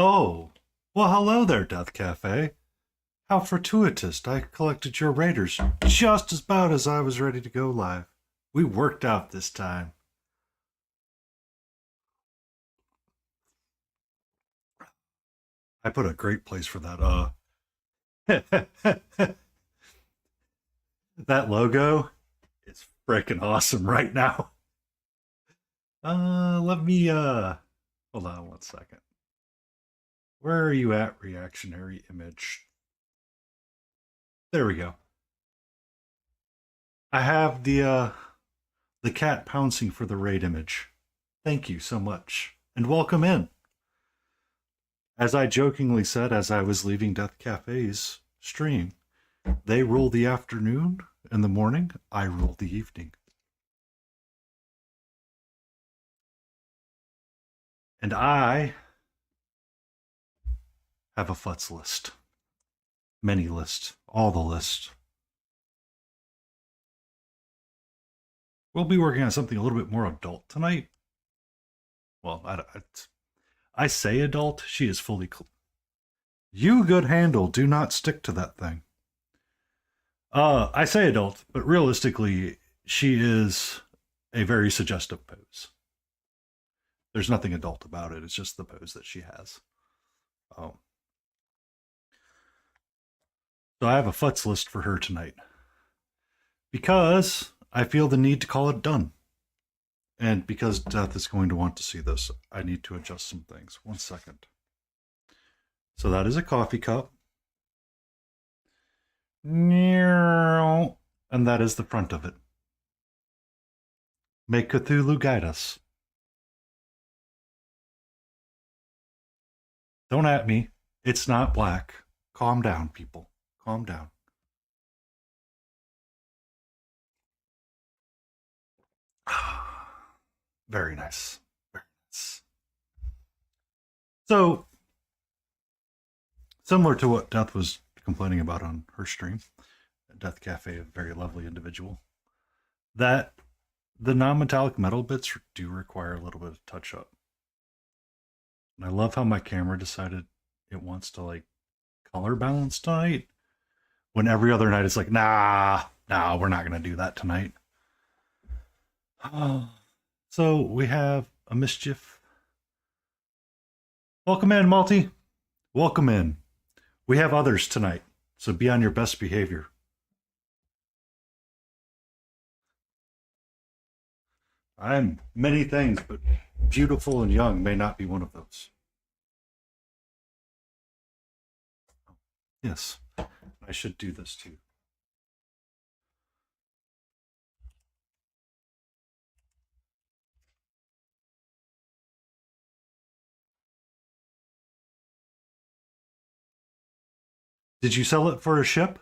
Oh, well, hello there, Death Cafe. How fortuitous. I collected your raiders just about as I was ready to go live. We worked out this time. I put a great place for that. That logo is freaking awesome right now. Let me, hold on one second. Where are you at, reactionary image? There we go. I have the cat pouncing for the raid image. Thank you so much. And welcome in. As I jokingly said as I was leaving Death Cafe's stream, they rule the afternoon and the morning, I rule the evening. And I have a futz list. Many lists. All the lists. We'll be working on something a little bit more adult tonight. Well, I say adult. She is fully. You good handle. Do not stick to that thing. I say adult, but realistically, she is a very suggestive pose. There's nothing adult about it. It's just the pose that she has. So I have a futz list for her tonight because I feel the need to call it done. And because Death is going to want to see this, I need to adjust some things. 1 second. So that is a coffee cup. And that is the front of it. May Cthulhu guide us. Don't at me. It's not black. Calm down, people. Calm down. Very nice. Very nice. So, similar to what Death was complaining about on her stream, Death Cafe, a very lovely individual, that the non-metallic metal bits do require a little bit of touch-up. And I love how my camera decided it wants to, like, color balance tonight, when every other night it's like, nah, we're not going to do that tonight. So we have a mischief. Welcome in, Malty. Welcome in. We have others tonight, so be on your best behavior. I'm many things, but beautiful and young may not be one of those. Yes, I should do this too. Did you sell it for a ship?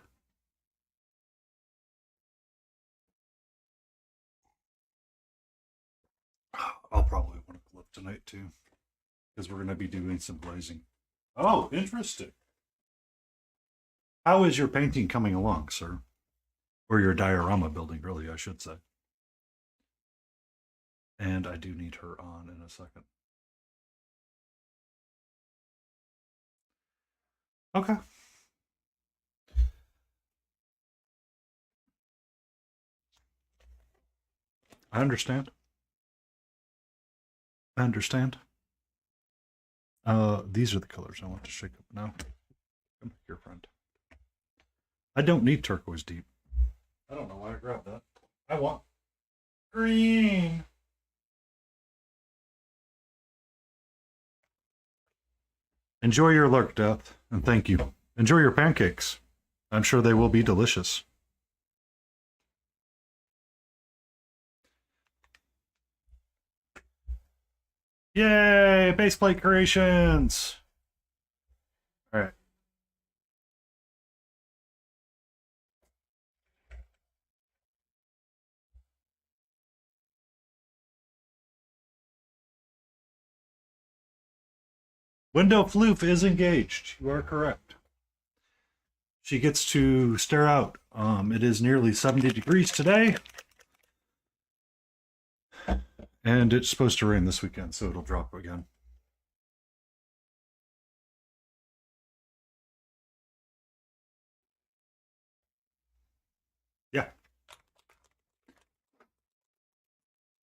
I'll probably want to clip tonight too, because we're going to be doing some glazing. Oh, interesting. How is your painting coming along, sir? Or your diorama building, really, I should say. And I do need her on in a second. Okay. I understand. I understand. These are the colors I want to shake up now. Come here, friend. I don't need turquoise deep. I don't know why I grabbed that. I want green. Enjoy your lurk, Death, and thank you. Enjoy your pancakes. I'm sure they will be delicious. Yay! Baseplate creations! Alright. Window Floof is engaged. You are correct. She gets to stare out. It is nearly 70 degrees today. And it's supposed to rain this weekend, so it'll drop again.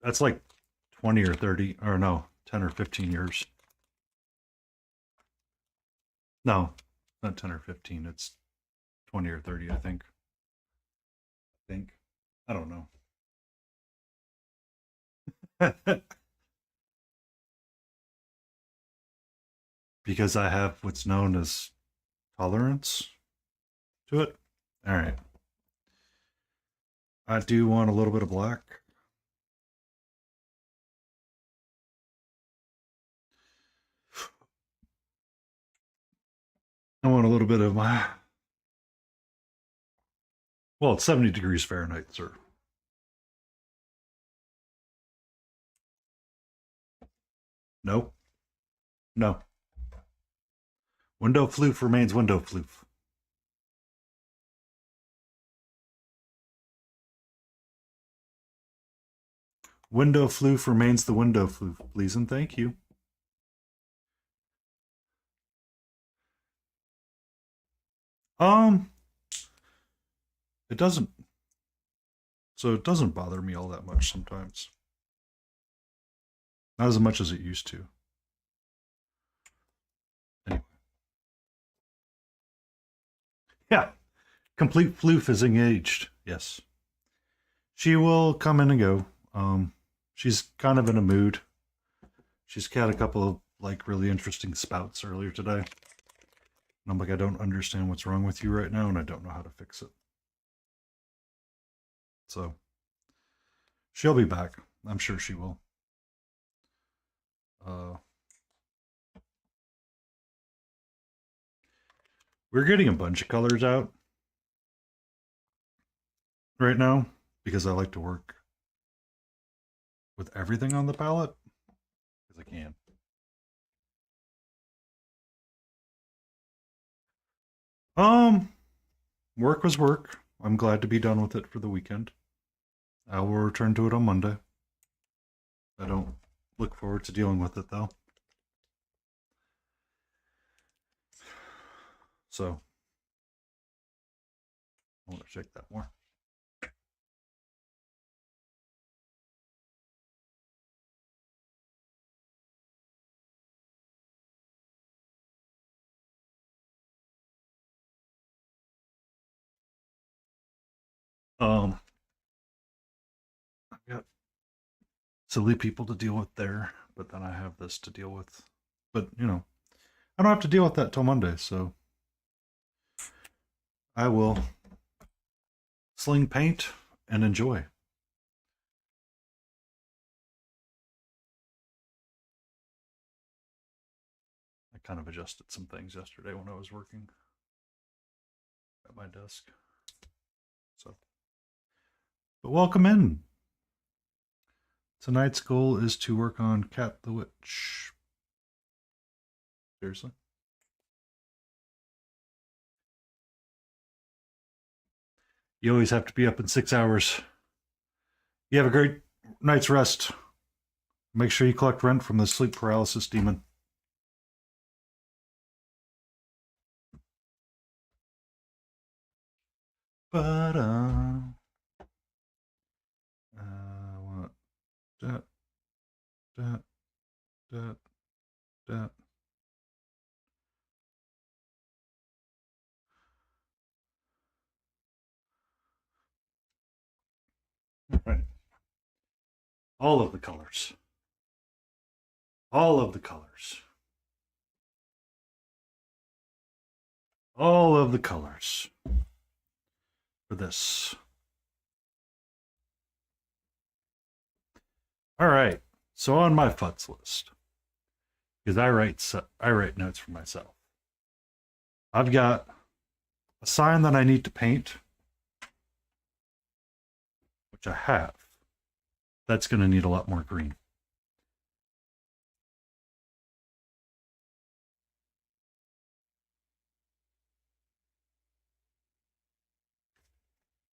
That's like 20 or 30, or no, 10 or 15 years. No, not 10 or 15. It's 20 or 30, I think. I don't know. Because I have what's known as tolerance to it. All right. I do want a little bit of black. I want a little bit of my. Well, it's 70 degrees Fahrenheit, sir. No. No. Window floof remains window floof. Window floof remains the window floof, please and thank you. It doesn't. So it doesn't bother me all that much sometimes. Not as much as it used to. Anyway. Yeah. Complete floof is engaged. Yes. She will come in and go. She's kind of in a mood. She's had a couple of like really interesting spouts earlier today. And I'm like, I don't understand what's wrong with you right now, and I don't know how to fix it. So she'll be back. I'm sure she will. We're getting a bunch of colors out right now because I like to work with everything on the palette because I can. Work was work. I'm glad to be done with it for the weekend. I will return to it on Monday. I don't look forward to dealing with it though. So I want to check that more. I've got silly people to deal with there, but then I have this to deal with. But you know, I don't have to deal with that till Monday, so I will sling paint and enjoy. I kind of adjusted some things yesterday when I was working at my desk. So, but welcome in. Tonight's goal is to work on Cat the Witch. Seriously? You always have to be up in 6 hours. You have a great night's rest. Make sure you collect rent from the sleep paralysis demon. But what? That. Right. All of the colors. All of the colors. All of the colors for this. All right. So on my futz list, because I write notes for myself. I've got a sign that I need to paint, which I have. That's going to need a lot more green.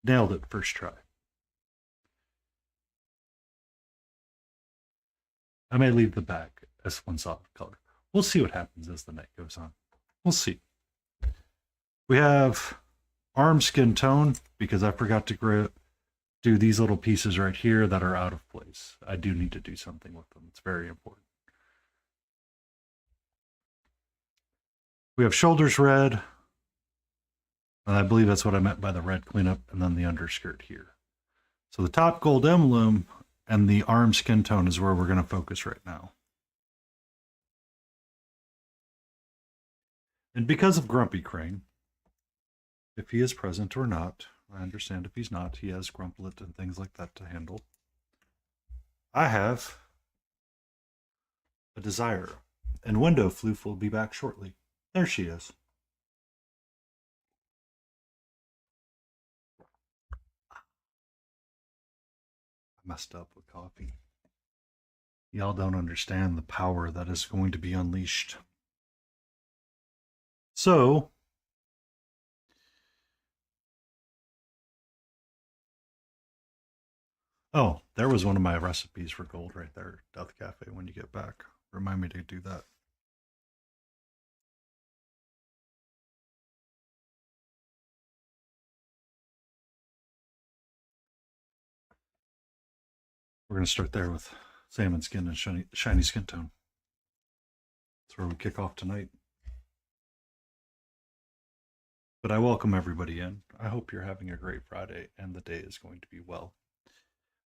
Nailed it first try. I may leave the back as one solid color. We'll see what happens as the night goes on. We'll see. We have arm skin tone because I forgot to do these little pieces right here that are out of place. I do need to do something with them. It's very important. We have shoulders red. And I believe that's what I meant by the red cleanup, and then the underskirt here. So the top gold emblem and the arm skin tone is where we're going to focus right now. And because of Grumpy Crane, if he is present or not, I understand if he's not, he has Grumplet and things like that to handle. I have a desire, and Window Floof will be back shortly. There she is. Messed up with coffee. Y'all don't understand the power that is going to be unleashed. So, oh, there was one of my recipes for gold right there, Death Cafe, when you get back. Remind me to do that. We're going to start there with salmon skin and shiny skin tone. That's where we kick off tonight. But I welcome everybody in. I hope you're having a great Friday and the day is going to be well.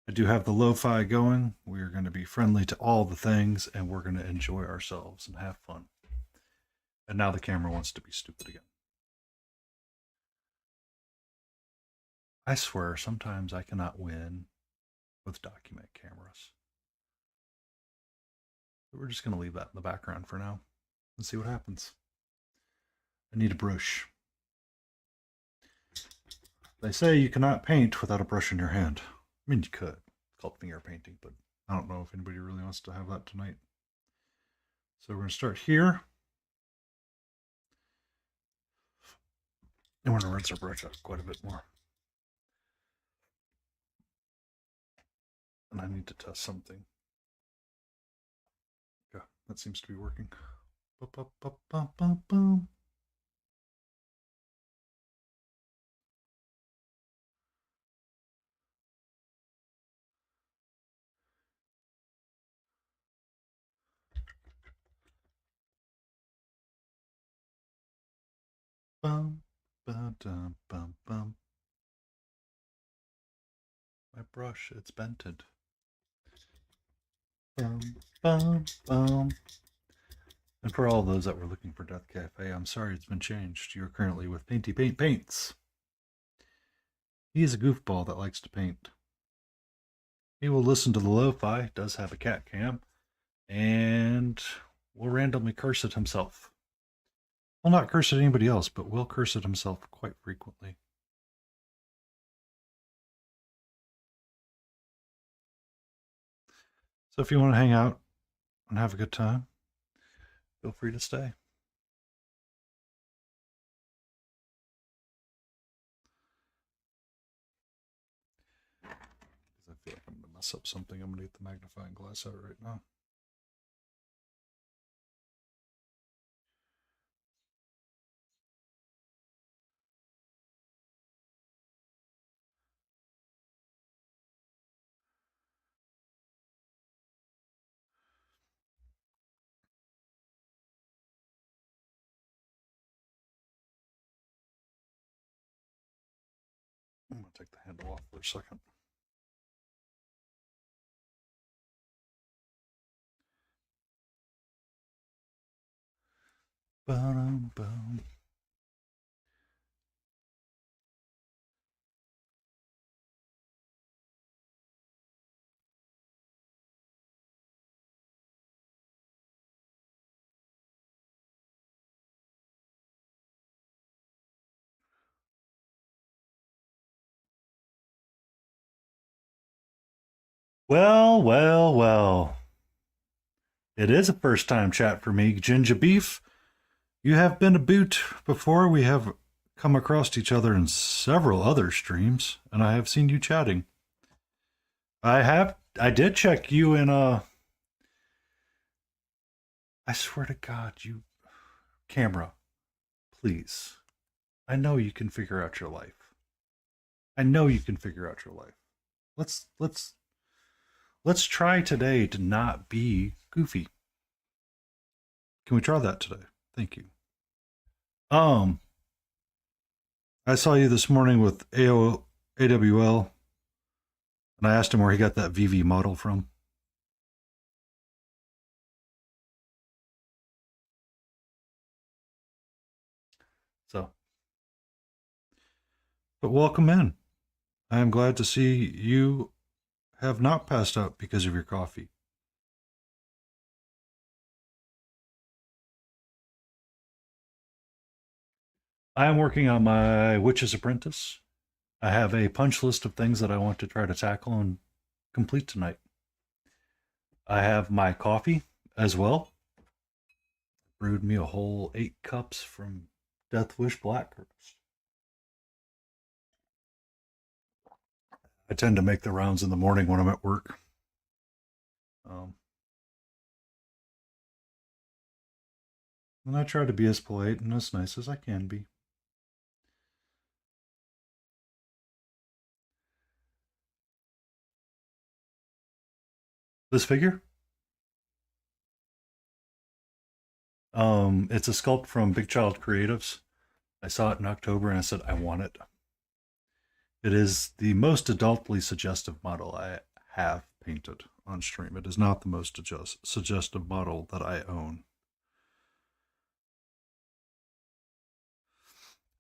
I do have the lo-fi going. We are going to be friendly to all the things and we're going to enjoy ourselves and have fun. And now the camera wants to be stupid again. I swear, sometimes I cannot win with document cameras. But we're just going to leave that in the background for now and see what happens. I need a brush. They say you cannot paint without a brush in your hand. I mean, you could. It's called finger painting, but I don't know if anybody really wants to have that tonight. So we're going to start here. And we're going to rinse our brush out quite a bit more. And I need to test something. Yeah, that seems to be working. Bum, ba-dum, bum, bum. My brush, it's bented. Bum, bum, bum. And for all those that were looking for Death Cafe, I'm sorry it's been changed. You're currently with Painty Paint Paints. He is a goofball that likes to paint. He will listen to the lo-fi, does have a cat cam, and will randomly curse at himself. Will not curse at anybody else, but will curse at himself quite frequently. So if you want to hang out and have a good time, feel free to stay. I feel like I'm going to mess up something. I'm going to get the magnifying glass out right now. I'm going to take the handle off for a second. Ba-dum-bum. Well, well, well. It is a first time chat for me, Ginger Beef. You have been a boot before. We have come across each other in several other streams, and I have seen you chatting. I did check you in I swear to God, you camera, please. I know you can figure out your life. I know you can figure out your life. let's try today to not be goofy. Can we try that today? Thank you. Um, I saw you this morning with AWL, and I asked him where he got that VV model from. So, but welcome in. I am glad to see you have not passed out because of your coffee. I am working on my Witch's Apprentice. I have a punch list of things that I want to try to tackle and complete tonight. I have my coffee as well. Brewed me a whole 8 cups from Death Wish Black Roast. I tend to make the rounds in the morning when I'm at work. And I try to be as polite and as nice as I can be. This figure? It's a sculpt from Big Child Creatives. I saw it in October and I said, I want it. It is the most adultly suggestive model I have painted on stream. It is not the most suggestive model that I own.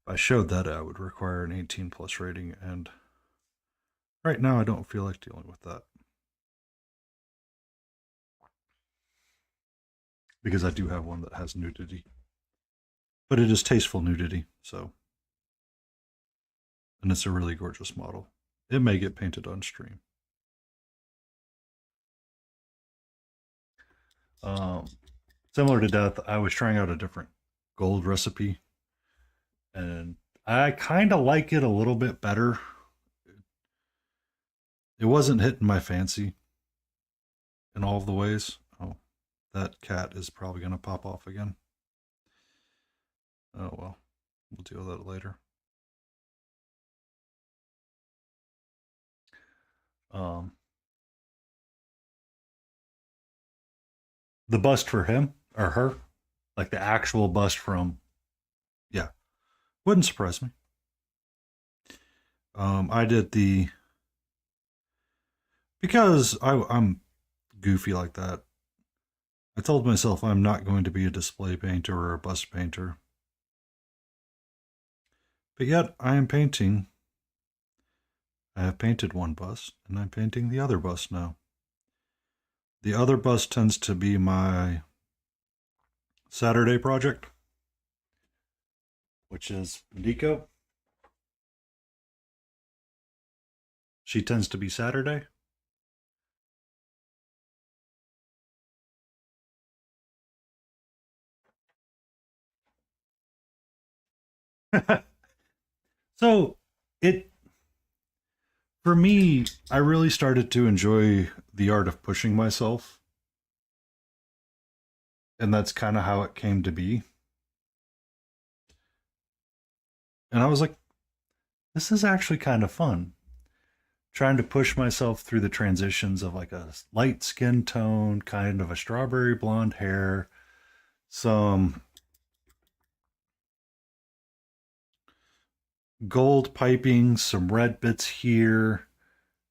If I showed that, I would require an 18 plus rating, and right now I don't feel like dealing with that. Because I do have one that has nudity. But it is tasteful nudity, so. And it's a really gorgeous model. It may get painted on stream. Similar to Death, I was trying out a different gold recipe, and I kind of like it a little bit better. It wasn't hitting my fancy in all of the ways. Oh, that cat is probably going to pop off again. Oh well, we'll deal with that later. The bust for him or her, like the actual bust from, yeah, wouldn't surprise me. I did the, because I'm goofy like that. I told myself I'm not going to be a display painter or a bust painter. But yet I am painting. I have painted one bust, and I'm painting the other bust now. The other bust tends to be my Saturday project, which is Nico. She tends to be Saturday. So it, for me, I really started to enjoy the art of pushing myself. And that's kind of how it came to be. And I was like, this is actually kind of fun. Trying to push myself through the transitions of like a light skin tone, kind of a strawberry blonde hair, some gold piping, some red bits here,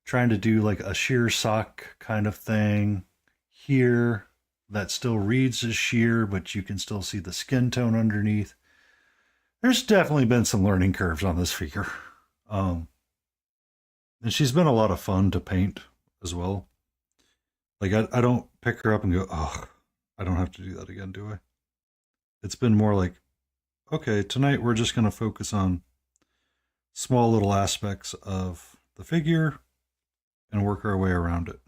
trying to do like a sheer sock kind of thing here that still reads as sheer, but you can still see the skin tone underneath. There's definitely been some learning curves on this figure. And she's been a lot of fun to paint as well. Like, I don't pick her up and go, oh, I don't have to do that again, do I? It's been more like, okay, tonight we're just going to focus on small little aspects of the figure and work our way around it.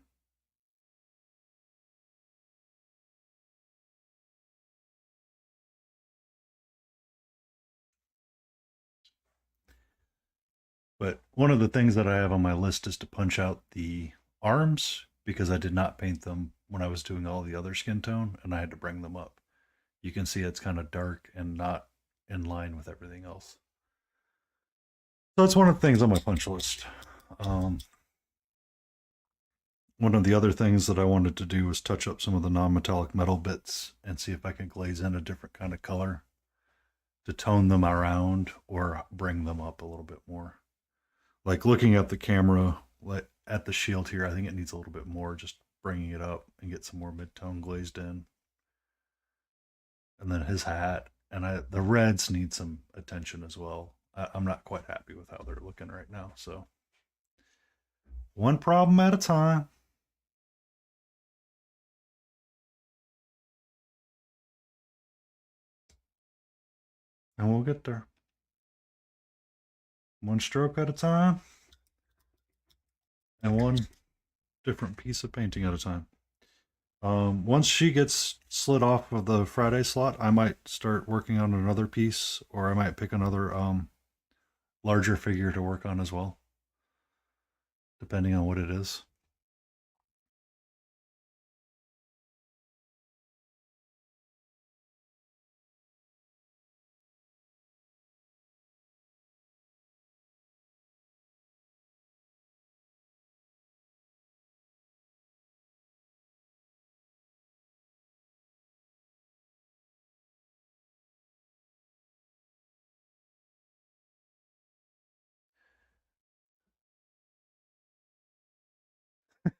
But one of the things that I have on my list is to punch out the arms because I did not paint them when I was doing all the other skin tone and I had to bring them up. You can see it's kind of dark and not in line with everything else. So that's one of the things on my punch list. one of the other things that I wanted to do was touch up some of the non-metallic metal bits and see if I can glaze in a different kind of color to tone them around or bring them up a little bit more. Like looking at the camera, at the shield here, I think it needs a little bit more, just bringing it up and get some more mid-tone glazed in. And then his hat, and the reds need some attention as well. I'm not quite happy with how they're looking right now, so one problem at a time. And we'll get there. One stroke at a time. And one different piece of painting at a time. Once she gets slid off of the Friday slot, I might start working on another piece, or I might pick another larger figure to work on as well, depending on what it is.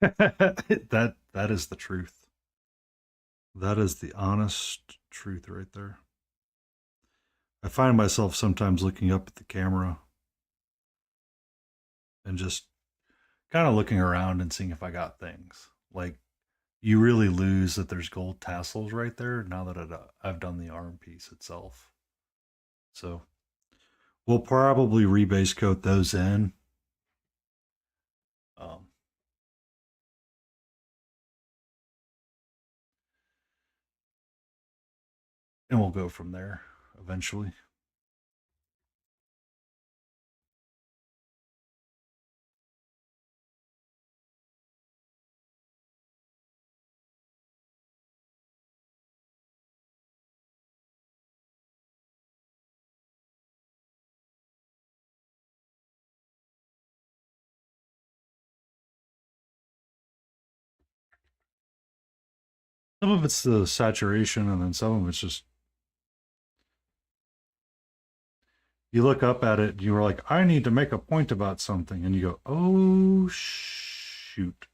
That is the truth. That is the honest truth right there. I find myself sometimes looking up at the camera and just kind of looking around and seeing if I got things. Like, you really lose that there's gold tassels right there now that I've done the arm piece itself. So we'll probably rebase coat those in. Um, and we'll go from there eventually. Some of it's the saturation, and then some of it's just you look up at it, you were like, I need to make a point about something, and you go, oh shoot.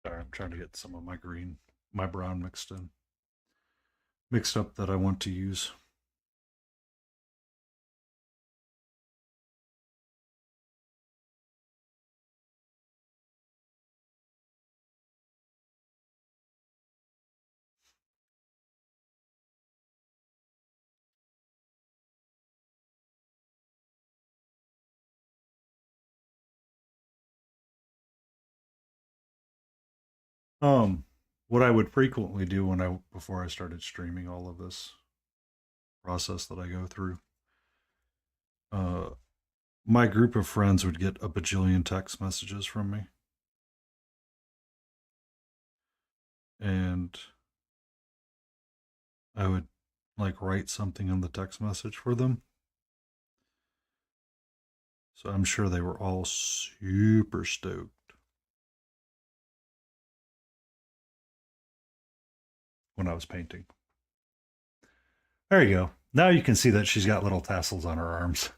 Sorry, I'm trying to get some of my brown mixed up that I want to use. Um, what I would frequently do before I started streaming all of this process that I go through, uh, my group of friends would get a bajillion text messages from me, and I would like write something in the text message for them. So I'm sure they were all super stoked when I was painting. There you go. Now you can see that she's got little tassels on her arms.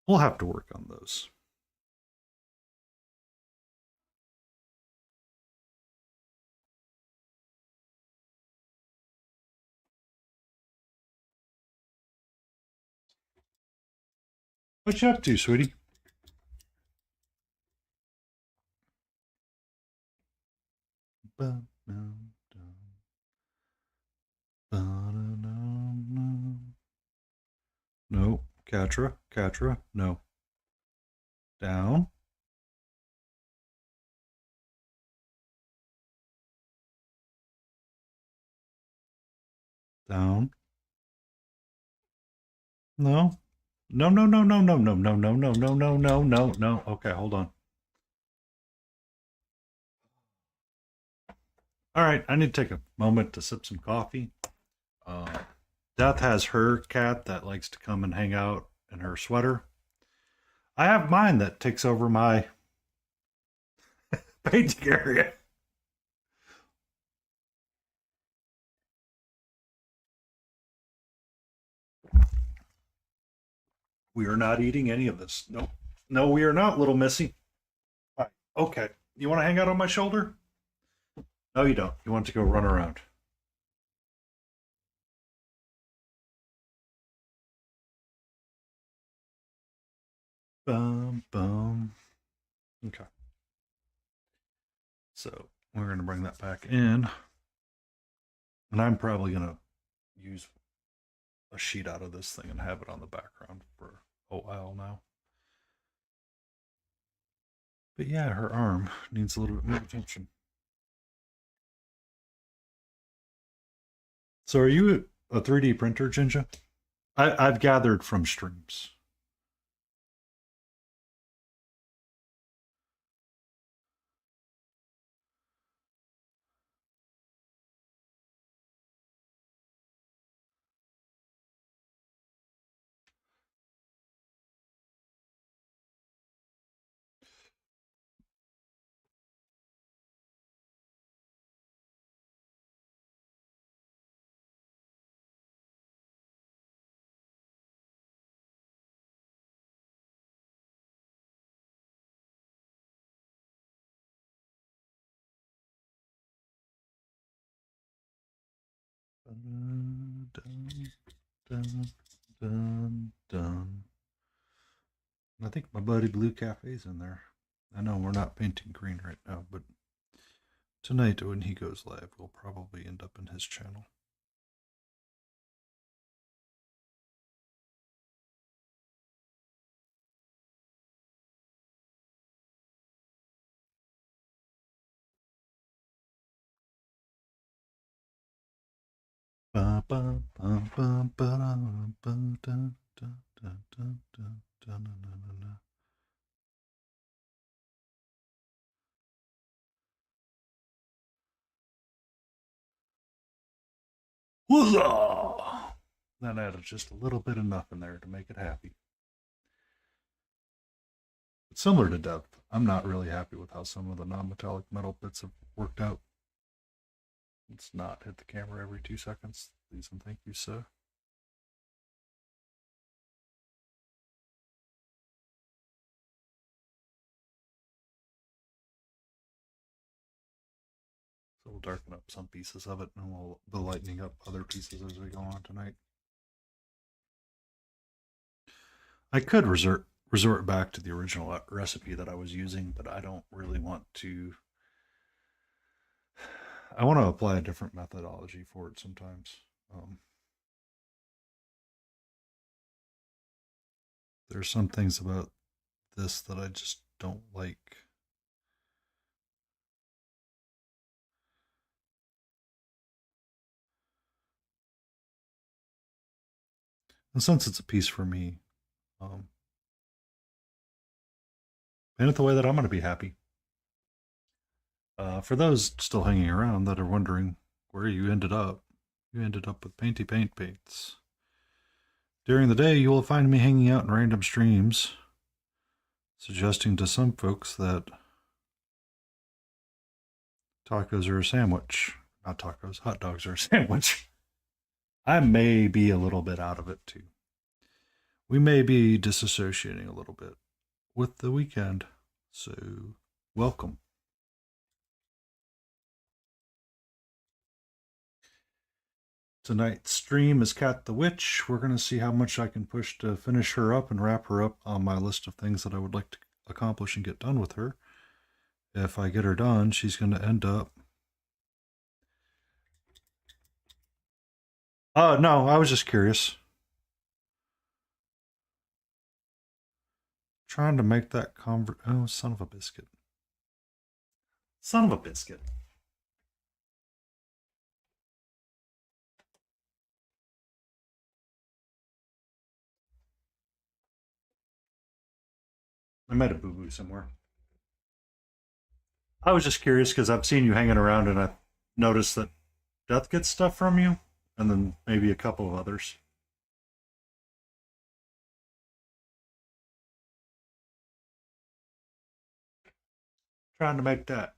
We'll have to work on those. What you up to, sweetie? No, Catra, no. Down. Down. No. No, no, no, no, no, no, no, no, no, no, no, no, no, no. Okay, hold on. All right, I need to take a moment to sip some coffee. Uh, Death has her cat that likes to come and hang out in her sweater. I have mine that takes over my painting area. We are not eating any of this. No, no, we are not, little missy. All right. Okay. You want to hang out on my shoulder? No, you don't. You want to go run around. Bum, bum. Okay. So we're going to bring that back in. And I'm probably going to use a sheet out of this thing and have it on the background for a while now. But yeah, her arm needs a little bit more attention. So are you a 3D printer, Jinja? I've gathered from streams. Dun, dun, dun, dun. I think my buddy Blue Cafe's in there. I know we're not painting green right now, but tonight when he goes live, we'll probably end up in his channel. Huzzah! That added just a little bit enough in there to make it happy. It's similar to Depth. I'm not really happy with how some of the non-metallic metal bits have worked out. Let's not hit the camera every 2 seconds. Please and thank you, sir. So we'll darken up some pieces of it and we'll be lightening up other pieces as we go on tonight. I could resort back to the original recipe that I was using, but I don't really want to. I want to apply a different methodology for it sometimes. There's some things about this that I just don't like. And since it's a piece for me, paint it the way that I'm going to be happy. For those still hanging around that are wondering where you ended up with Painty Paint Paints. During the day, you will find me hanging out in random streams, suggesting to some folks that tacos are a sandwich. Not tacos, hot dogs are a sandwich. I may be a little bit out of it too. We may be disassociating a little bit with the weekend. So, welcome. Tonight's stream is Cat the Witch. We're going to see how much I can push to finish her up and wrap her up on my list of things that I would like to accomplish and get done with her. If I get her done, she's going to end up... Oh, no, I was just curious. Trying to make that Oh, son of a biscuit. Son of a biscuit. I might have boo-boo somewhere. I was just curious because I've seen you hanging around and I noticed that Death gets stuff from you, and then maybe a couple of others. Trying to make that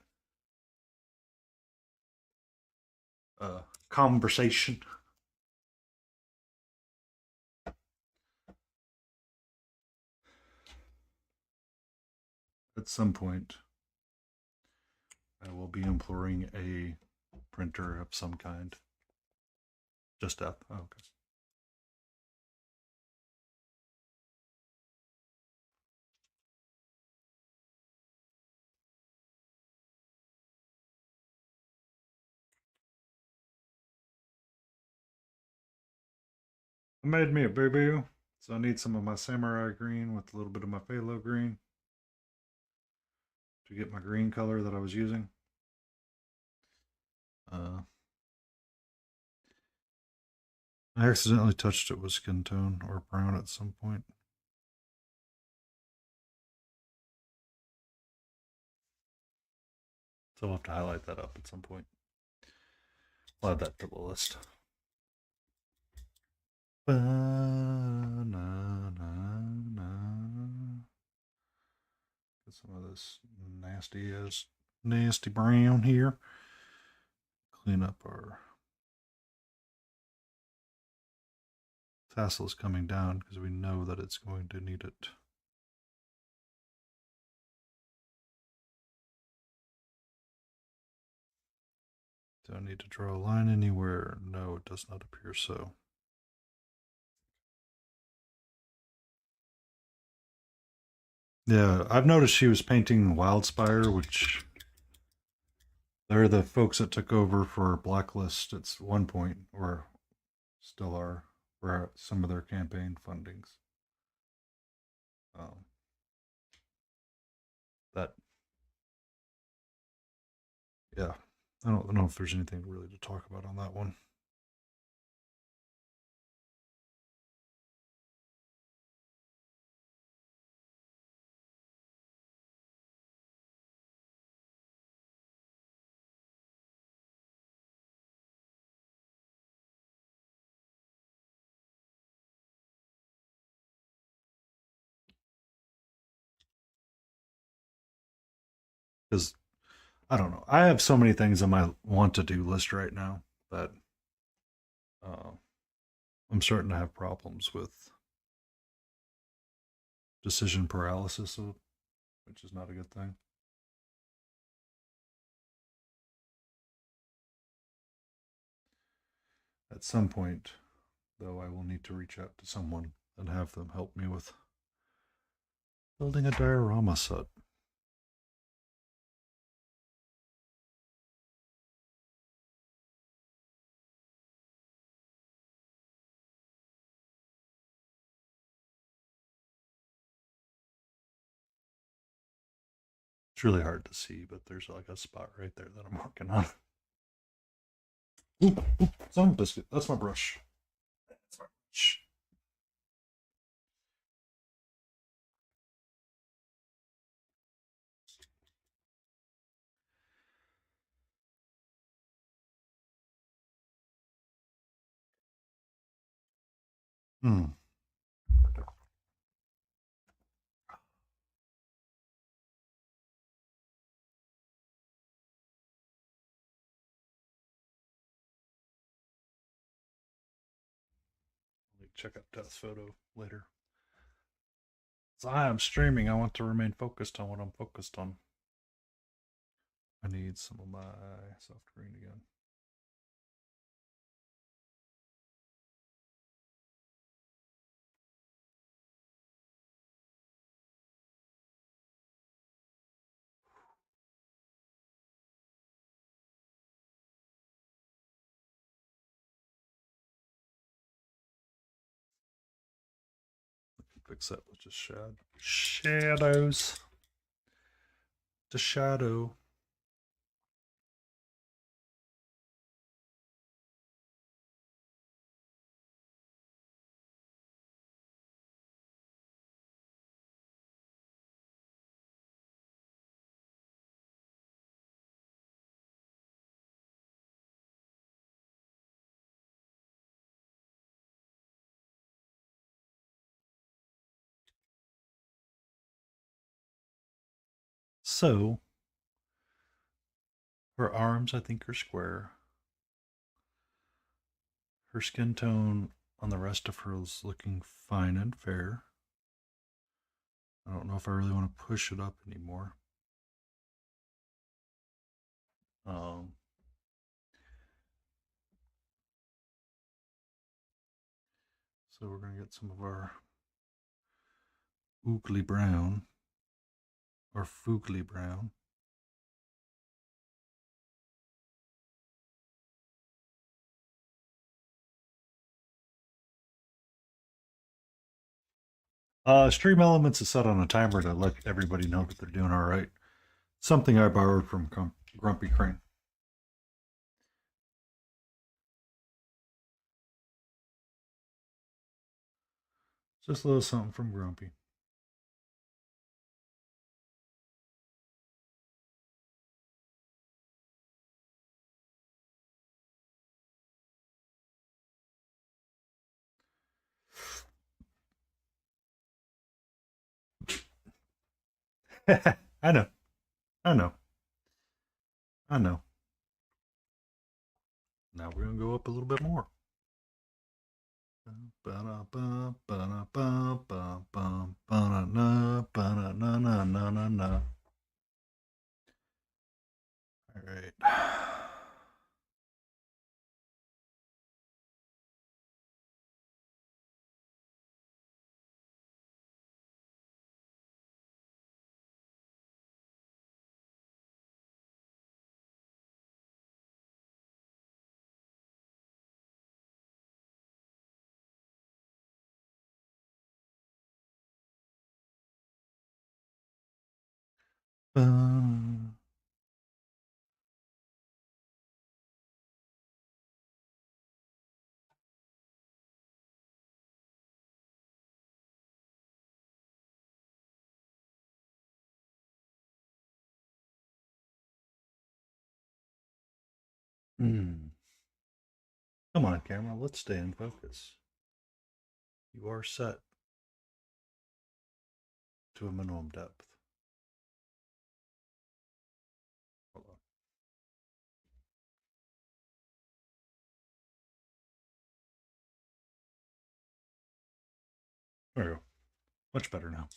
conversation. At some point, I will be imploring a printer of some kind. Just Death. Oh, okay. I made me a boo-boo, so I need some of my samurai green with a little bit of my phthalo green to get my green color that I was using. I accidentally touched it with skin tone or brown at some point. So I'll have to highlight that up at some point. I'll add that to the list. Get some of this nasty brown here. Clean up our tassels coming down because we know that it's going to need it. Do I need to draw a line anywhere? No, it does not appear so. Yeah, I've noticed she was painting Wildspire, which they're the folks that took over for Blacklist at one point, or still are, for some of their campaign fundings. Um, that, yeah, I don't know if there's anything really to talk about on that one. Because I don't know, I have so many things on my want to do list right now that uh, I'm starting to have problems with decision paralysis, which is not a good thing. At some point, though, I will need to reach out to someone and have them help me with building a diorama set. It's really hard to see, but there's like a spot right there that I'm working on. Oop, some biscuit. That's my brush. That's my brush. Hmm. Check out Death's photo later. So I am streaming. I want to remain focused on what I'm focused on. I need some of my soft green again. Fix that with just shadows. The shadow. So her arms, I think, are square. Her skin tone on the rest of her is looking fine and fair. I don't know if I really want to push it up anymore. Um, so we're going to get some of our oogly brown or foogly brown. Stream Elements is set on a timer to let everybody know that they're doing all right. Something I borrowed from Grumpy Crane. Just a little something from Grumpy. I know. I know. I know. Now we're going to go up a little bit more. All right. Come on, camera. Let's stay in focus. You are set to a minimum depth. Hold on. There we go. Much better now.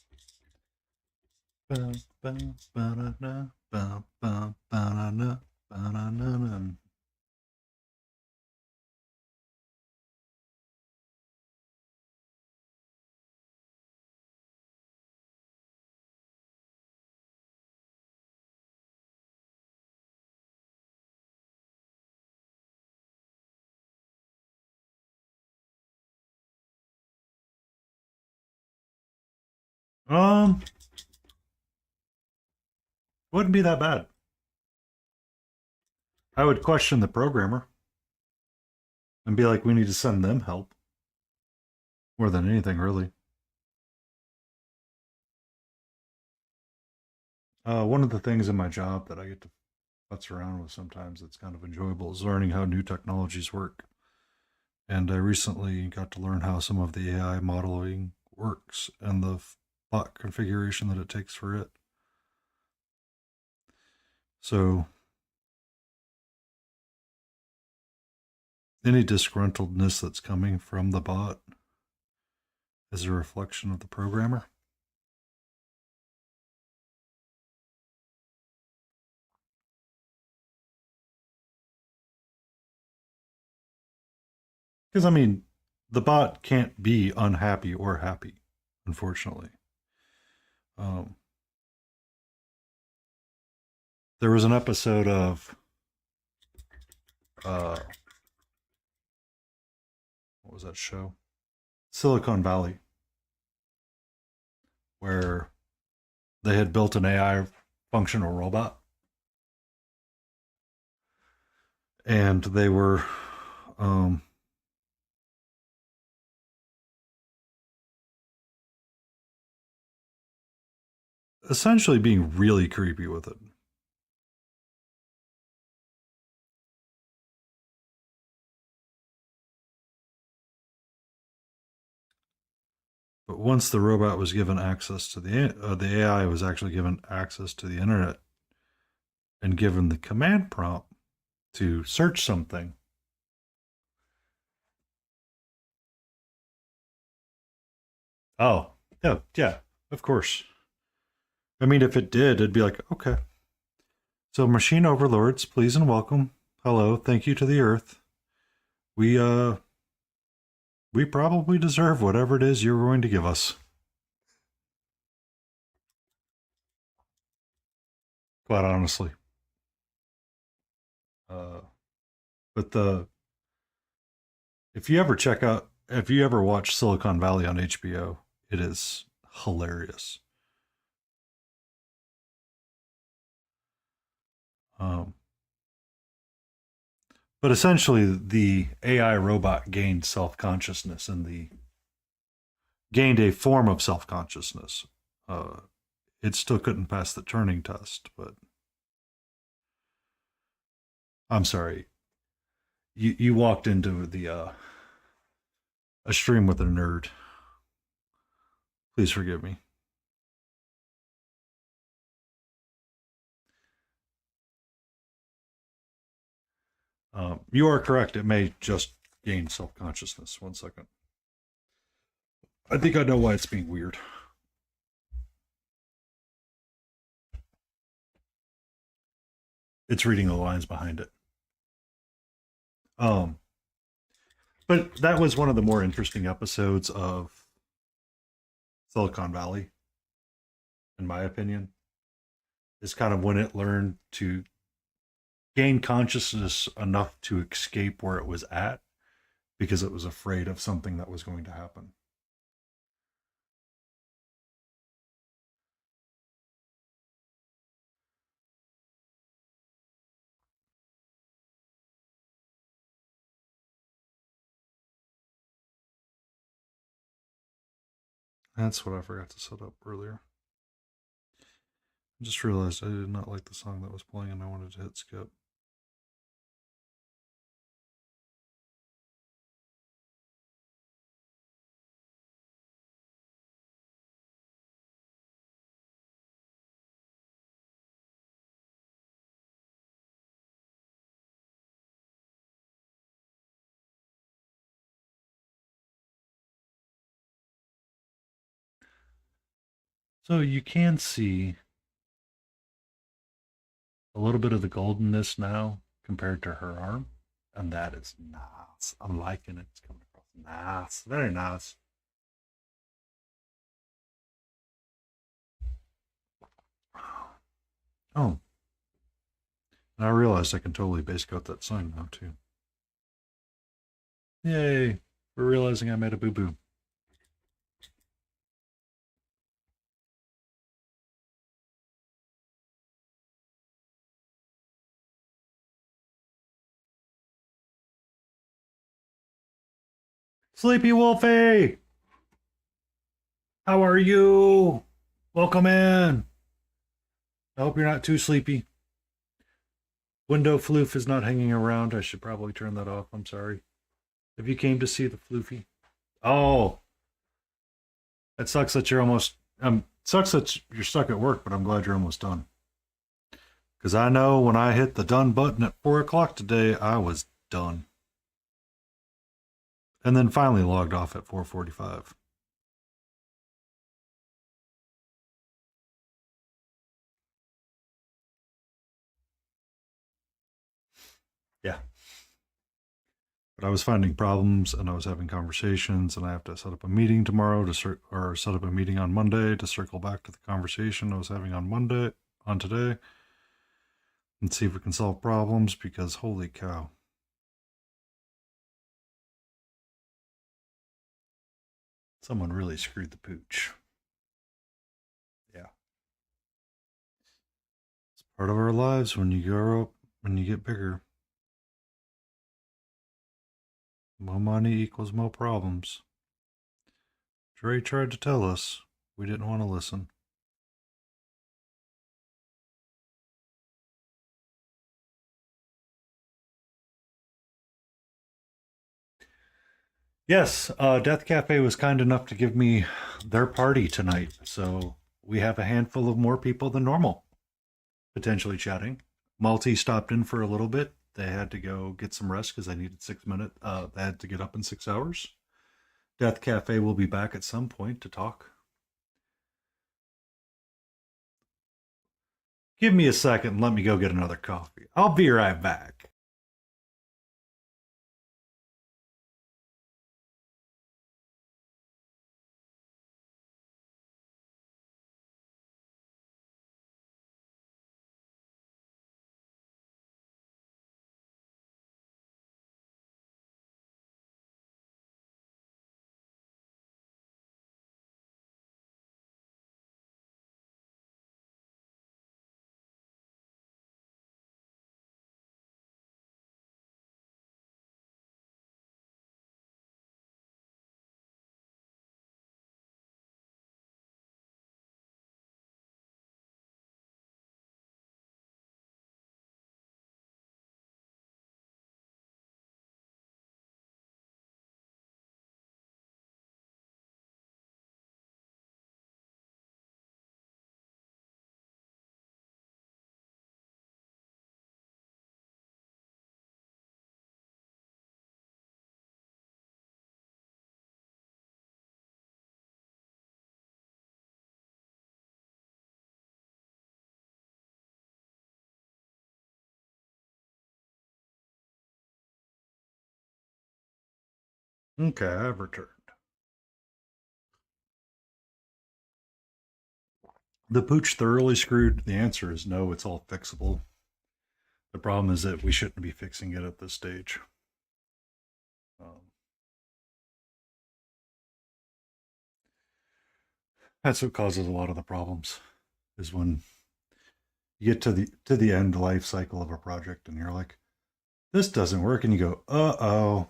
Wouldn't be that bad. I would question the programmer and be like, we need to send them help more than anything, really. One of the things in my job that I get to futz around with sometimes that's kind of enjoyable is learning how new technologies work. And I recently got to learn how some of the AI modeling works and the bot configuration that it takes for it. So any disgruntledness that's coming from the bot is a reflection of the programmer. Because, I mean, the bot can't be unhappy or happy, unfortunately. Um, there was an episode of what was that show? Silicon Valley, where they had built an AI functional robot, and they were um, essentially being really creepy with it. But once the robot was given access to the AI was actually given access to the internet and given the command prompt to search something. Oh, yeah, yeah, of course. I mean, if it did, it'd be like, okay. So, machine overlords, please and welcome. Hello, thank you to the Earth. We we probably deserve whatever it is you're going to give us. Quite honestly. Uh, but the if you ever watch Silicon Valley on HBO, it is hilarious. Um, but essentially, the AI robot gained self consciousness and the gained a form of self consciousness. Uh, it still couldn't pass the Turing test, but I'm sorry, you walked into the a stream with a nerd. Please forgive me. You are correct. It may just gain self consciousness. 1 second. I think I know why it's being weird. It's reading the lines behind it. Um, but that was one of the more interesting episodes of Silicon Valley, in my opinion. Is kind of when it learned to gain consciousness enough to escape where it was at because it was afraid of something that was going to happen. That's what I forgot to set up earlier. I just realized I did not like the song that was playing and I wanted to hit skip. So you can see a little bit of the goldenness now compared to her arm. And that is nice. I'm liking it. It's coming across nice. Very nice. Oh, and I realized I can totally base coat that sign now too. Yay! We're realizing I made a boo boo. Sleepy Wolfie! How are you? Welcome in. I hope you're not too sleepy. Window floof is not hanging around. I should probably turn that off. I'm sorry. If you came to see the floofy. Oh, it sucks that you're almost. Sucks that you're stuck at work, but I'm glad you're almost done. Because I know when I hit the done button at 4 o'clock today, I was done. And then finally logged off at 4:45. Yeah. But I was finding problems and I was having conversations, and I have to set up a meeting tomorrow or set up a meeting on Monday to circle back to the conversation I was having on today, and see if we can solve problems because holy cow. Someone really screwed the pooch. Yeah. It's part of our lives when you grow up, when you get bigger. More money equals more problems. Dre tried to tell us. We didn't want to listen. Yes, Death Cafe was kind enough to give me their party tonight, so we have a handful of more people than normal potentially chatting. Malty stopped in for a little bit. They had to go get some rest because I needed 6 minutes. They had to get up in 6 hours. Death Cafe will be back at some point to talk. Give me a second and let me go get another coffee. I'll be right back. Okay, I've returned. The pooch thoroughly screwed? The answer is no, it's all fixable. The problem is that we shouldn't be fixing it at this stage. Um, that's what causes a lot of the problems. Is when you get to the end life cycle of a project and you're like, this doesn't work, and you go, uh-oh.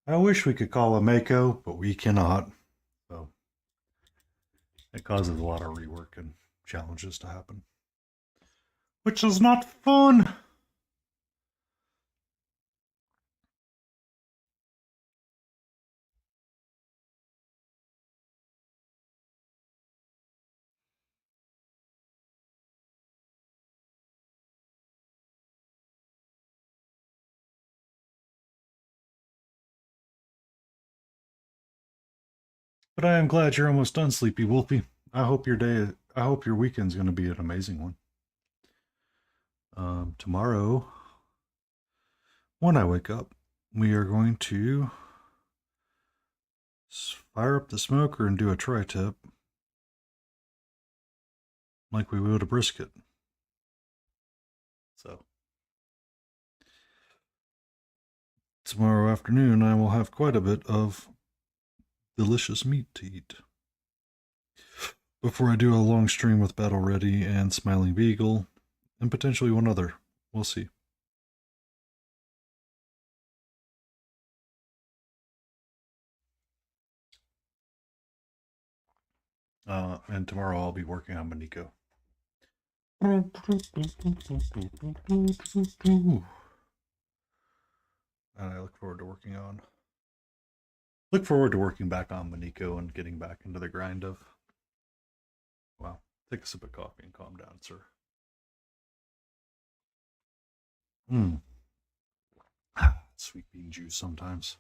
I wish we could call a Mako, but we cannot. So it causes a lot of rework and challenges to happen, which is not fun. But I am glad you're almost done, Sleepy Wolfie. I hope your weekend's going to be an amazing one. Tomorrow, when I wake up, we are going to fire up the smoker and do a tri-tip like we would a brisket. So, tomorrow afternoon, I will have quite a bit of delicious meat to eat. Before I do a long stream with Battle Ready and Smiling Beagle, and potentially one other. We'll see. And tomorrow I'll be working on Maniko. And I look forward to working back on Maniko and getting back into the grind of, wow, take a sip of coffee and calm down, sir. Mm. Sweet bean juice sometimes.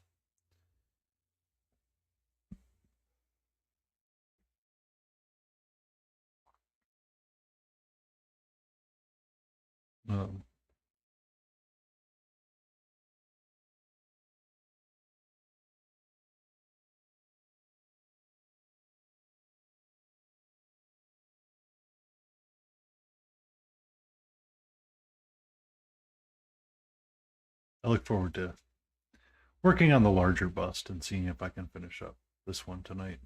Um, I look forward to working on the larger bust and seeing if I can finish up this one tonight.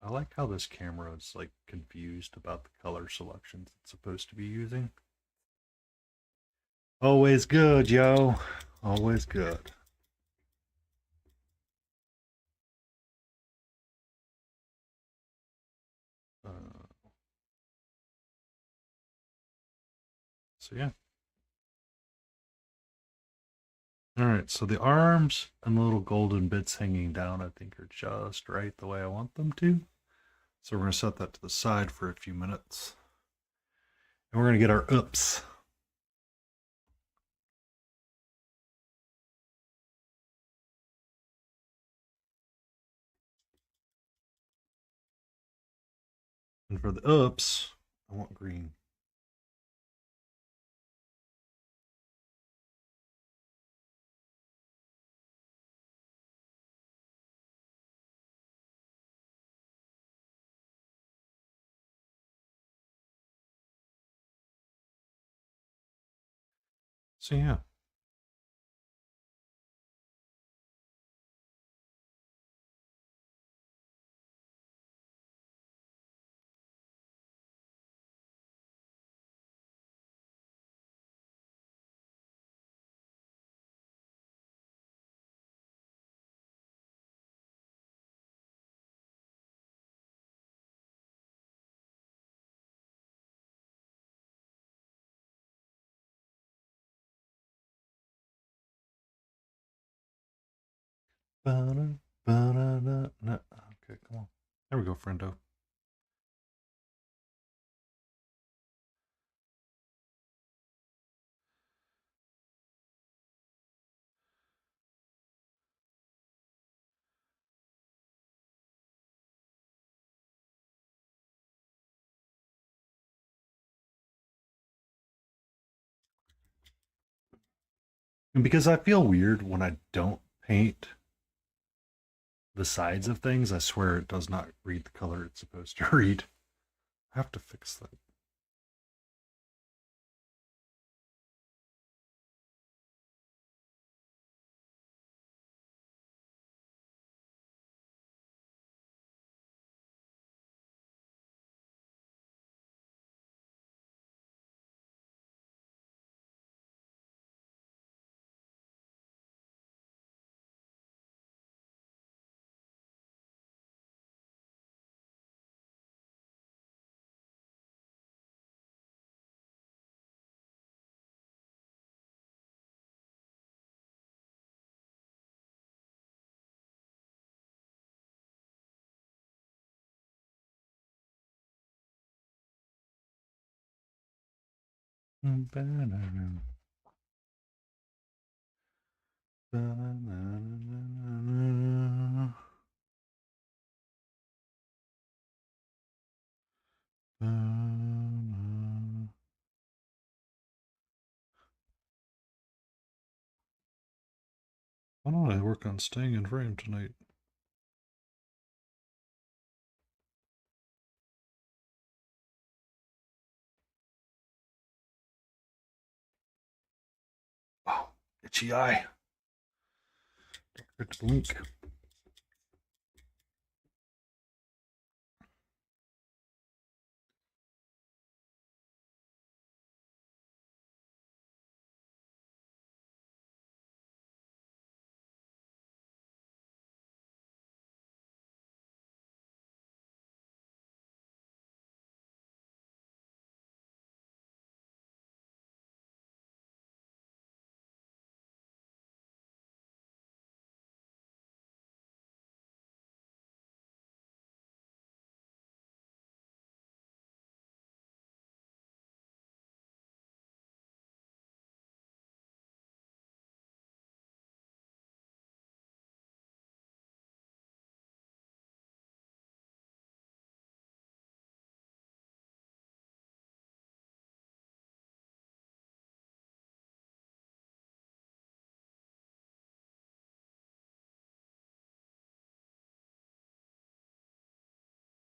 I like how this camera is like confused about the color selections it's supposed to be using. Always good, yo. Always good. Uh, so yeah. All right, so the arms and the little golden bits hanging down, I think, are just right the way I want them to. So we're going to set that to the side for a few minutes. And we're going to get our oops. And for the oops, I want green. So yeah. Okay, come on. There we go, friendo. And because I feel weird when I don't paint the sides of things, I swear it does not read the color it's supposed to read. I have to fix that. Why don't I work on staying in frame tonight? Oh, itchy eye. Don't forget to blink.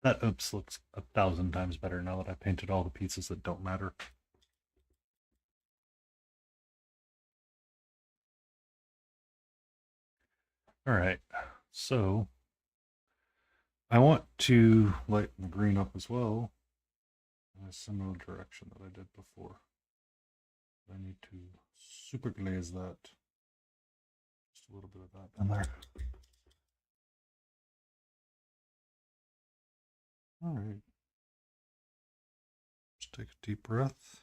That oops looks 1,000 times better now that I painted all the pieces that don't matter. All right, so I want to lighten the green up as well in a similar direction that I did before. I need to super glaze that. Just a little bit of that in there. All right. Just take a deep breath.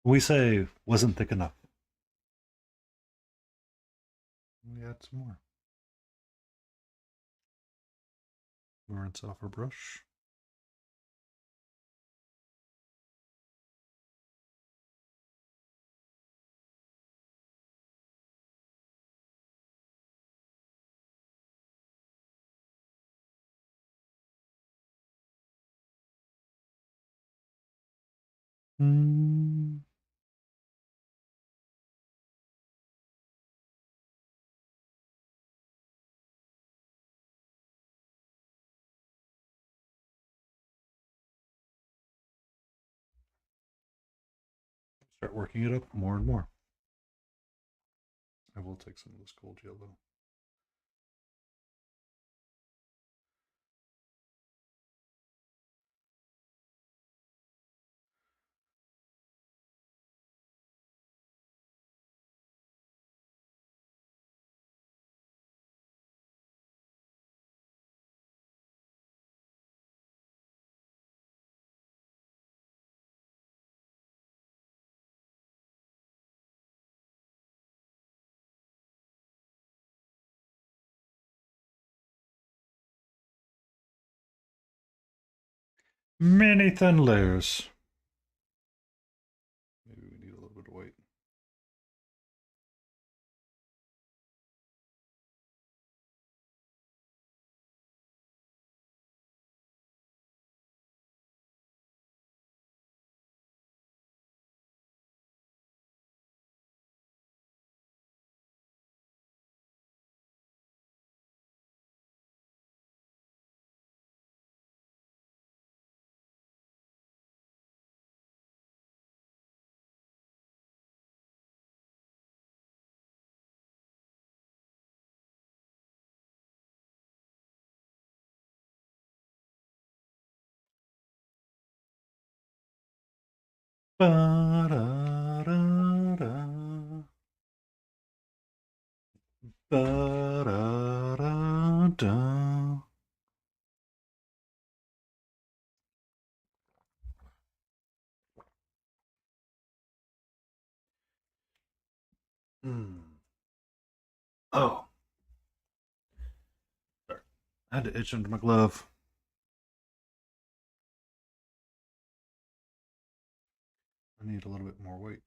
We say wasn't thick enough. We add some more. Rinse off our brush. Mm. Start working it up more and more. I will take some of this gold yellow. Many thin layers. Maybe we need a little bit of white. Ba-da-da-da. Ba-da-da-da. Mm. Oh, sorry. I had to itch into my glove. I need a little bit more weight.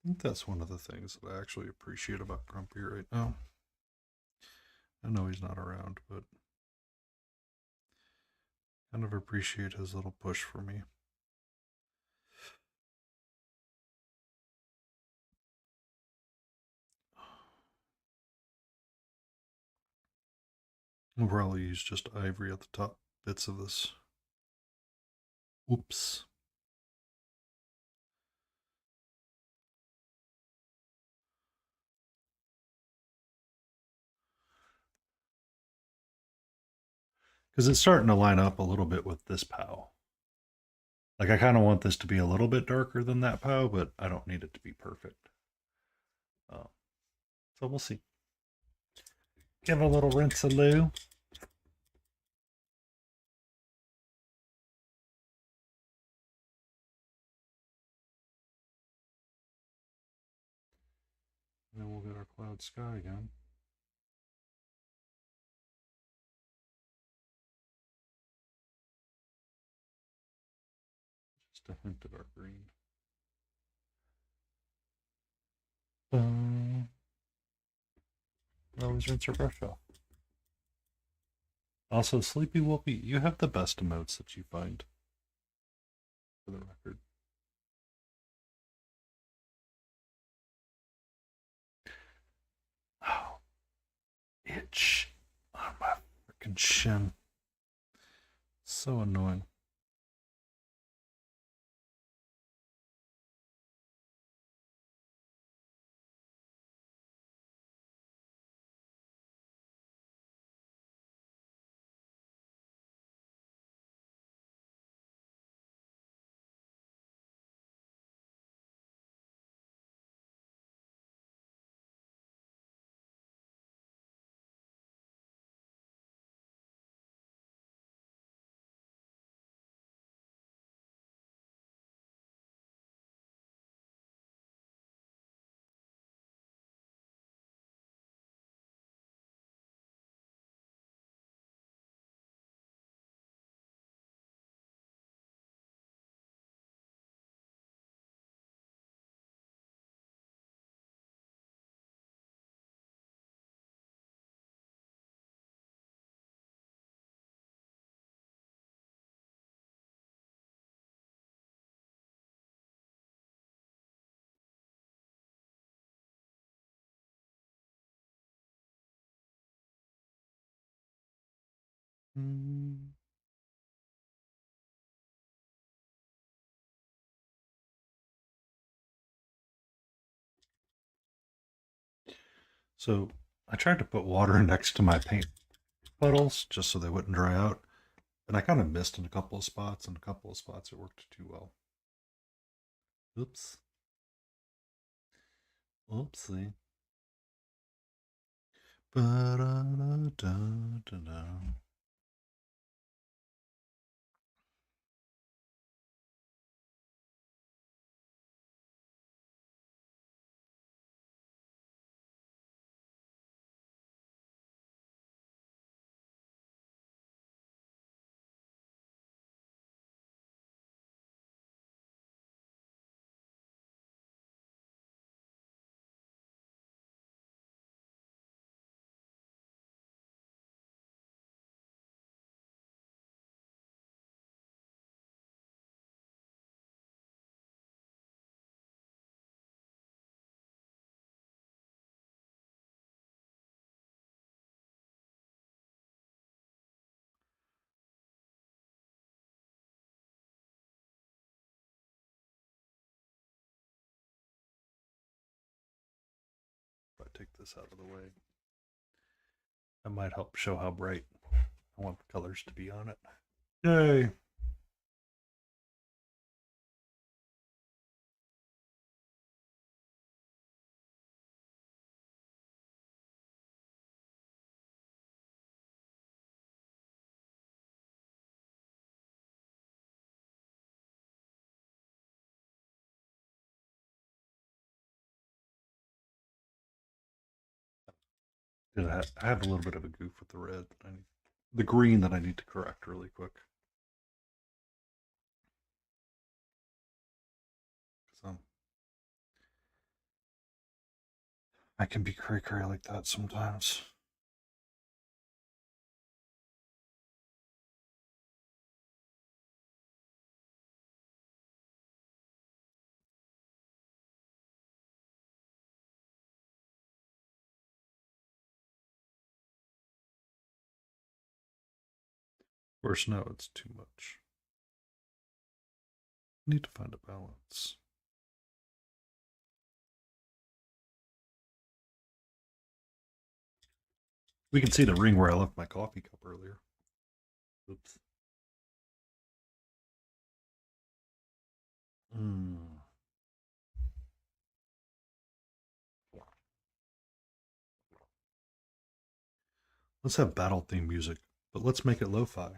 I think that's one of the things that I actually appreciate about Grumpy right now. I know he's not around, but I kind of appreciate his little push for me. I'll probably use just ivory at the top bits of this. Oops. Because it's starting to line up a little bit with this POW. Like, I kind of want this to be a little bit darker than that POW, but I don't need it to be perfect. So we'll see. Give a little rinse-a-loo. And then we'll get our cloud sky again. Just a hint of our green. Always rinse our brush off. Also, Sleepy Wolfie, you have the best emotes that you find. For the record. Oh, itch on my freaking shin. So annoying. Mm. So I tried to put water next to my paint puddles just so they wouldn't dry out. And I kind of missed in a couple of spots, and a couple of spots it worked too well. Oops. Oopsie. Ba-da-da-da-da-da. If I take this out of the way, that might help show how bright I want the colors to be on it. Yay! I have a little bit of a goof with the red. The green that I need to correct really quick. So I can be cray cray like that sometimes. Worse, no, it's too much. I need to find a balance. We can see the ring where I left my coffee cup earlier. Oops. Mm. Let's have battle theme music, but let's make it lo-fi.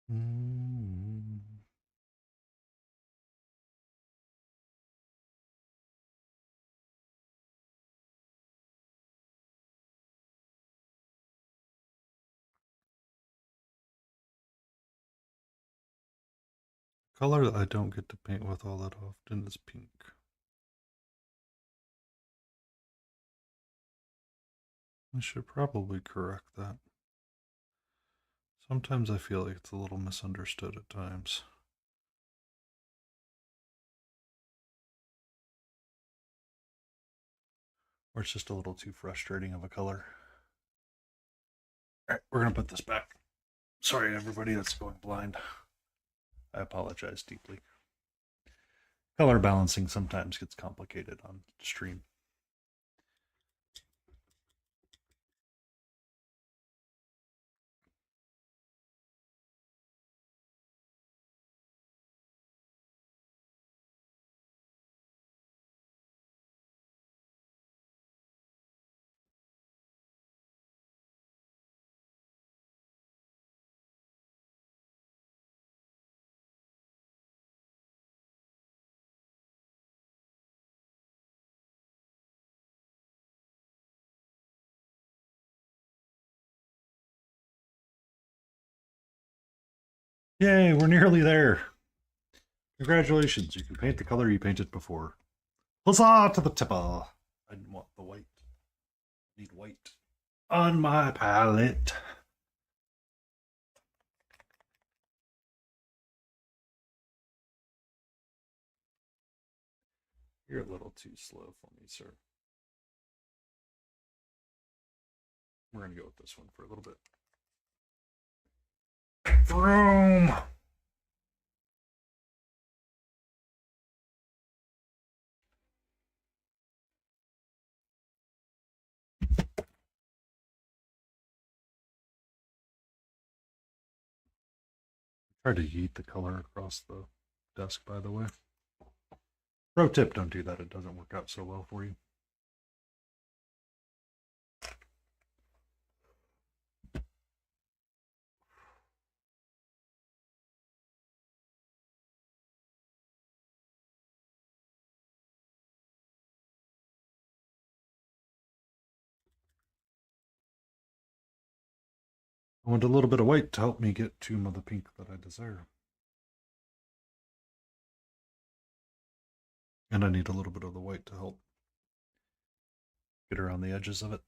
Mm. Color that I don't get to paint with all that often is pink. I should probably correct that. Sometimes I feel like it's a little misunderstood at times. Or it's just a little too frustrating of a color. All right, we're going to put this back. Sorry, everybody that's going blind. I apologize deeply. Color balancing sometimes gets complicated on stream. Yay, we're nearly there. Congratulations, you can paint the color you painted before. Huzzah to the tipper. I didn't want the white. I need white on my palette. You're a little too slow for me, sir. We're going to go with this one for a little bit. Vroom! Try to yeet the color across the desk, by the way. Pro tip, don't do that. It doesn't work out so well for you. I want a little bit of white to help me get to the pink that I desire. And I need a little bit of the white to help get around the edges of it.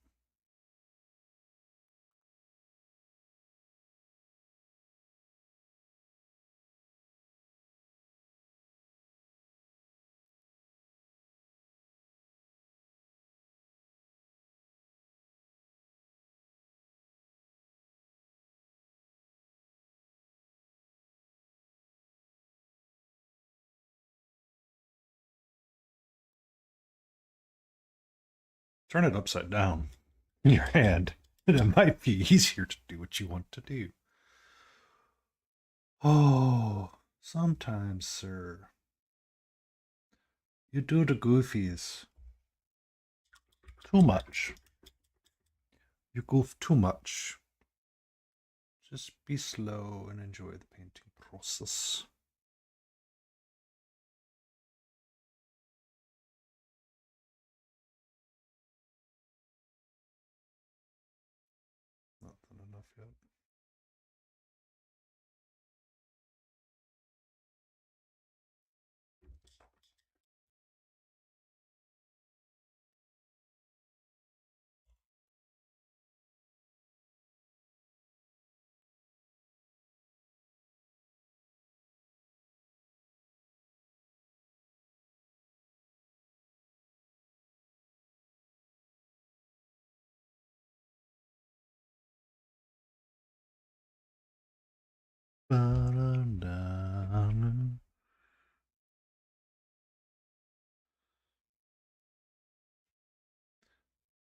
Turn it upside down in your hand, and it might be easier to do what you want to do. Oh, sometimes, sir, you do the goofies too much. You goof too much. Just be slow and enjoy the painting process. Not done enough yet.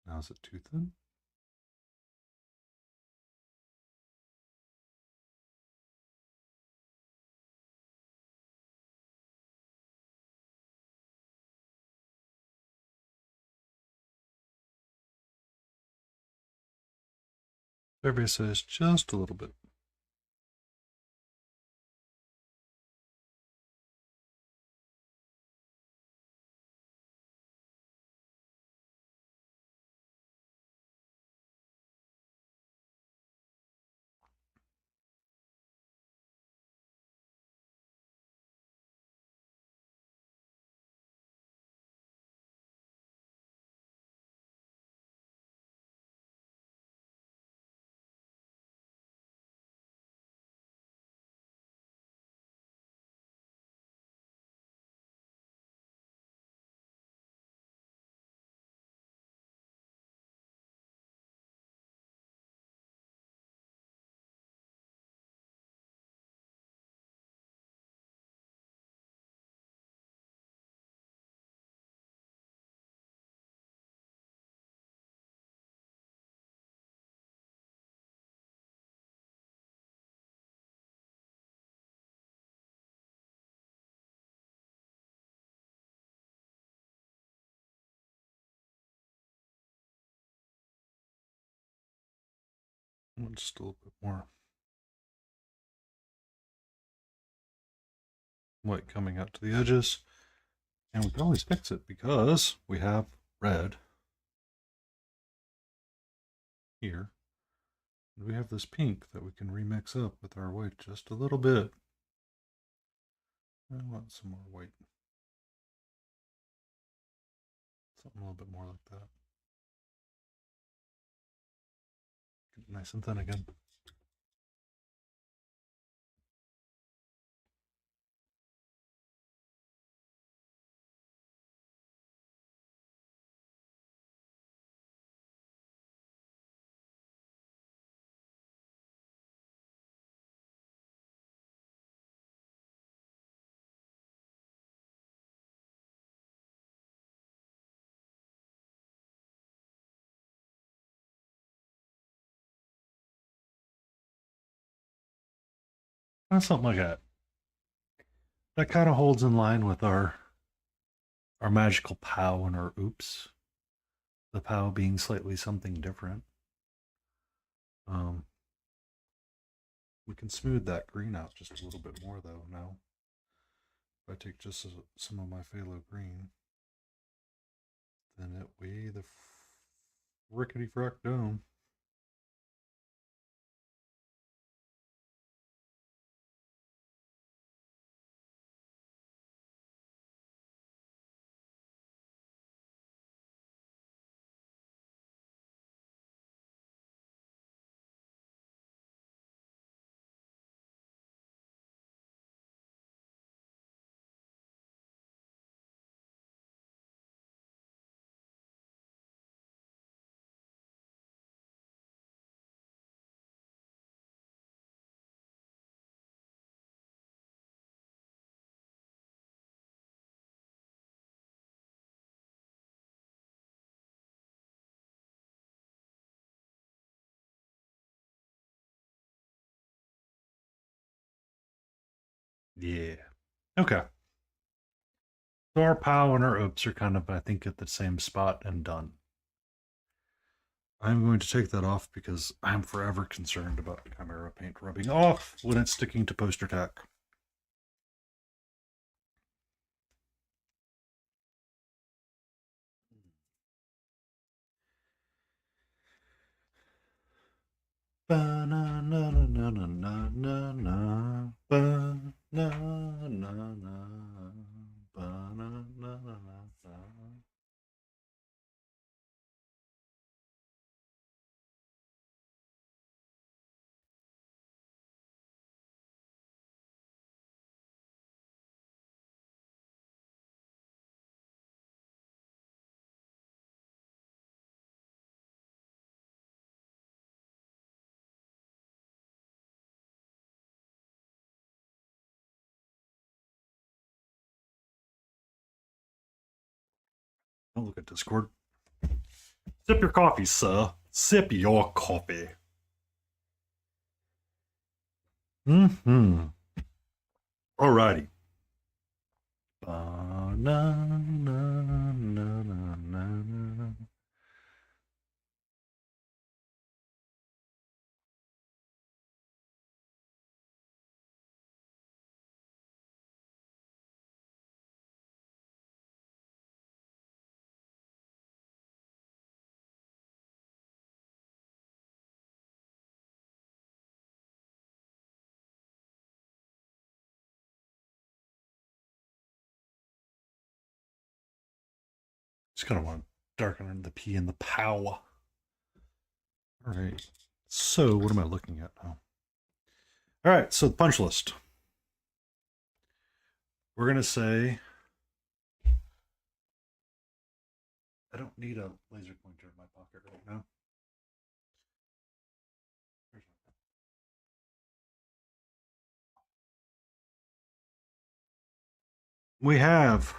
Now is it too thin? Survey says just a little bit. Just a little bit more white coming out to the edges. And we can always fix it because we have red here. We have this pink that we can remix up with our white just a little bit. I want some more white. Something a little bit more like that. Get it nice and thin again. Something like that. That kind of holds in line with our magical POW and our oops. The POW being slightly something different. We can smooth that green out just a little bit more though now. If I take just some of my phthalo green, then it weigh the rickety frack dome. Yeah. Okay. So our POW and our oops are kind of, I think, at the same spot and done. I'm going to take that off because I'm forever concerned about Chimera paint rubbing off when it's sticking to poster tack. Don't look at Discord. Sip your coffee, sir. Sip your coffee. Mm-hmm. Alrighty. Just kind of want to darken the P and the POW. All right. So what am I looking at now? All right. So the punch list. We're going to say, I don't need a laser pointer in my pocket right now. We have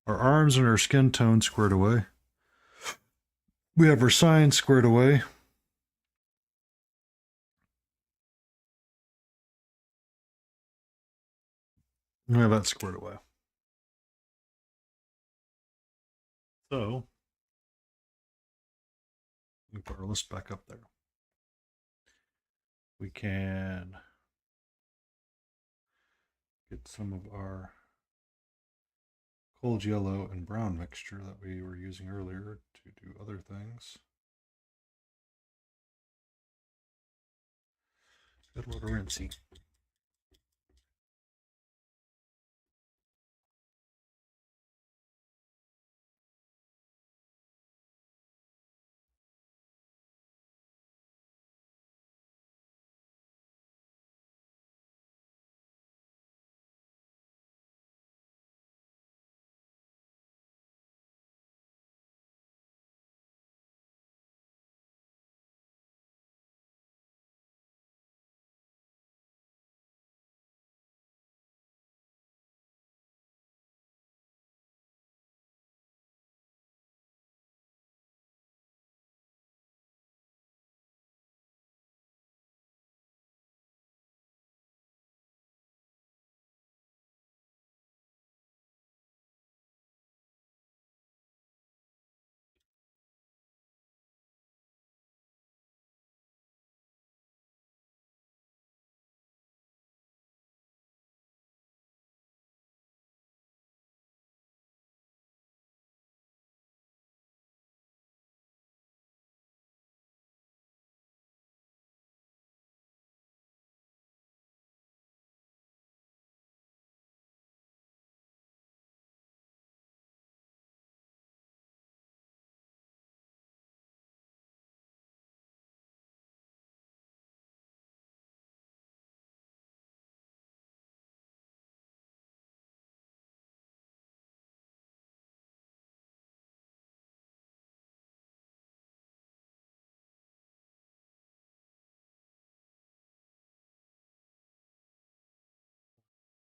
our arms and our skin tone squared away. We have our sign squared away. We have that squared away. So, we put our list back up there. We can get some of our cold yellow and brown mixture that we were using earlier to do other things. Good little rinsey.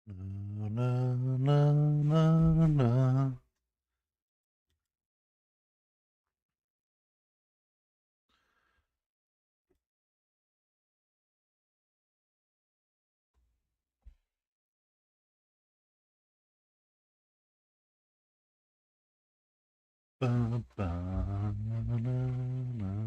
Na, na, na, na. Ba, ba, na, na, na.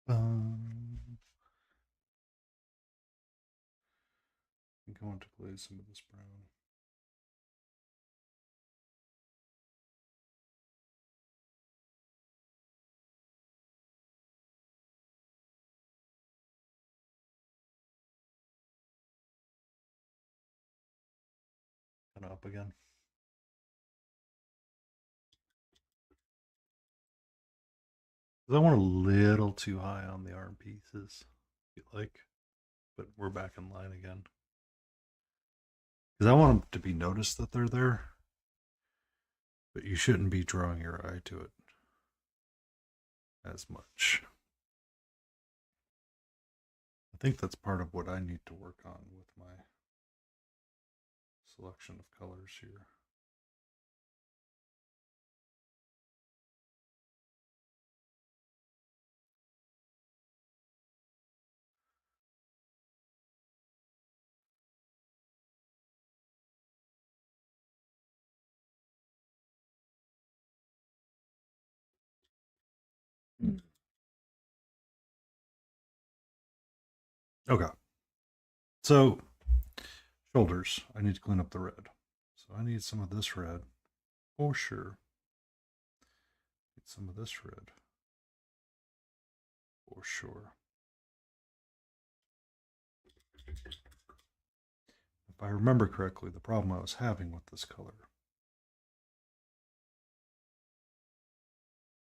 I'm going to glaze some of this brown. Kind of up again. I want a little too high on the arm pieces, like, but we're back in line again. Because I want them to be noticed that they're there, but you shouldn't be drawing your eye to it as much. I think that's part of what I need to work on with my selection of colors here. Okay. So, shoulders. I need to clean up the red. So I need some of this red. For sure. Need some of this red. For sure. If I remember correctly, the problem I was having with this color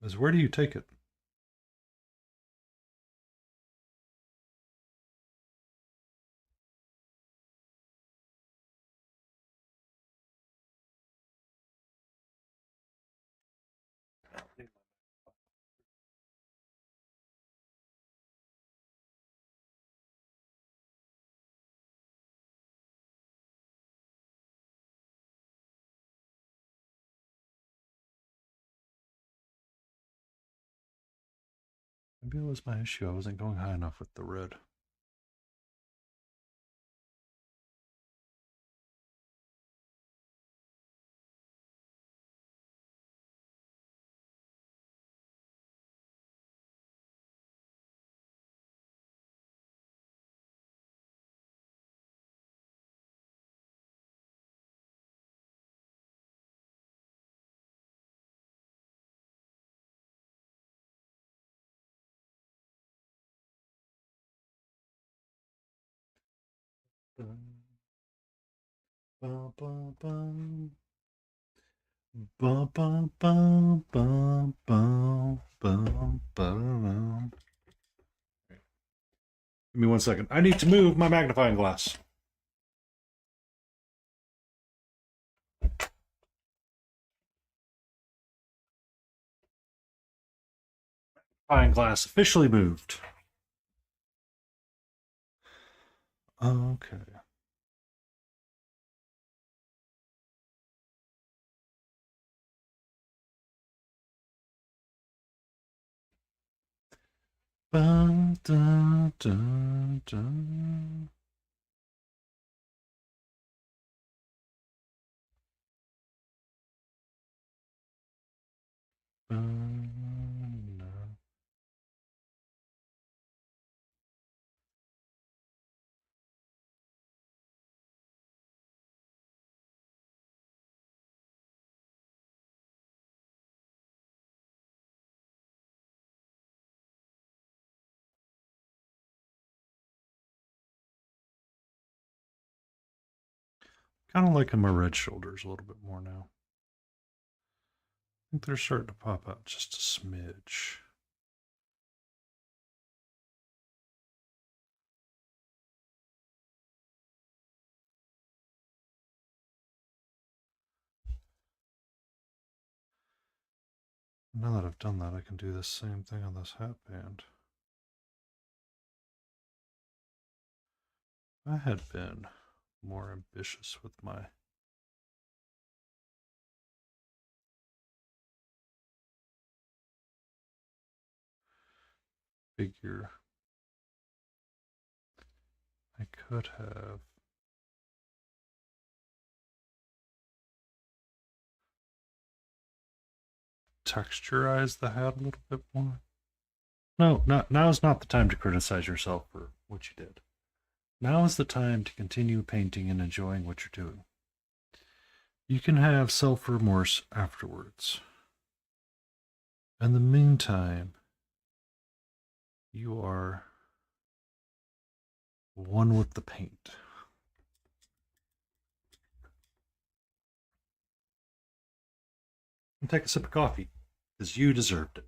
is where do you take it? Maybe it was my issue. I wasn't going high enough with the red. Bum, bum, bum, bum. Bum, bum, bum, bum, bum, bum, bum. Give me 1 second. I need to move my magnifying glass. Magnifying glass officially moved. Okay. Bum, dun, dun, dun. Bum, no. Kind of liking my red shoulders a little bit more now. I think they're starting to pop out just a smidge. Now that I've done that, I can do the same thing on this hat band. I had been more ambitious with my figure. I could have texturized the hat a little bit more. No, now's not the time to criticize yourself for what you did. Now is the time to continue painting and enjoying what you're doing. You can have self remorse afterwards. In the meantime, you are one with the paint. And take a sip of coffee, because you deserved it.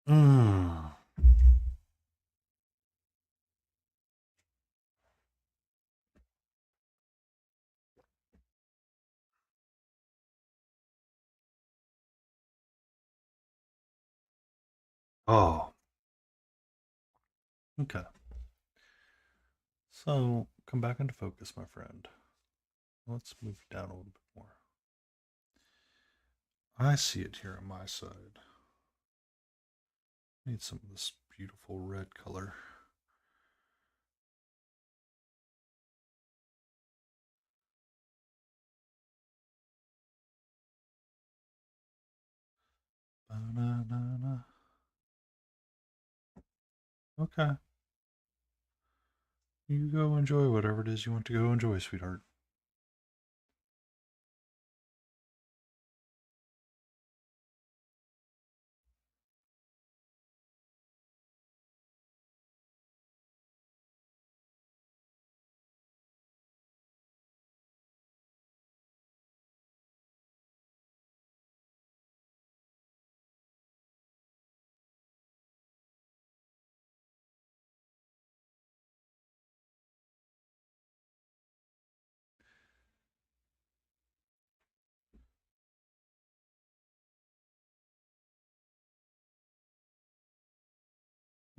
Mm. Oh, okay. So come back into focus, my friend. Let's move down a little bit more. I see it here on my side. Need some of this beautiful red color. Ba-na-na-na. Okay. You go enjoy whatever it is you want to go enjoy, sweetheart.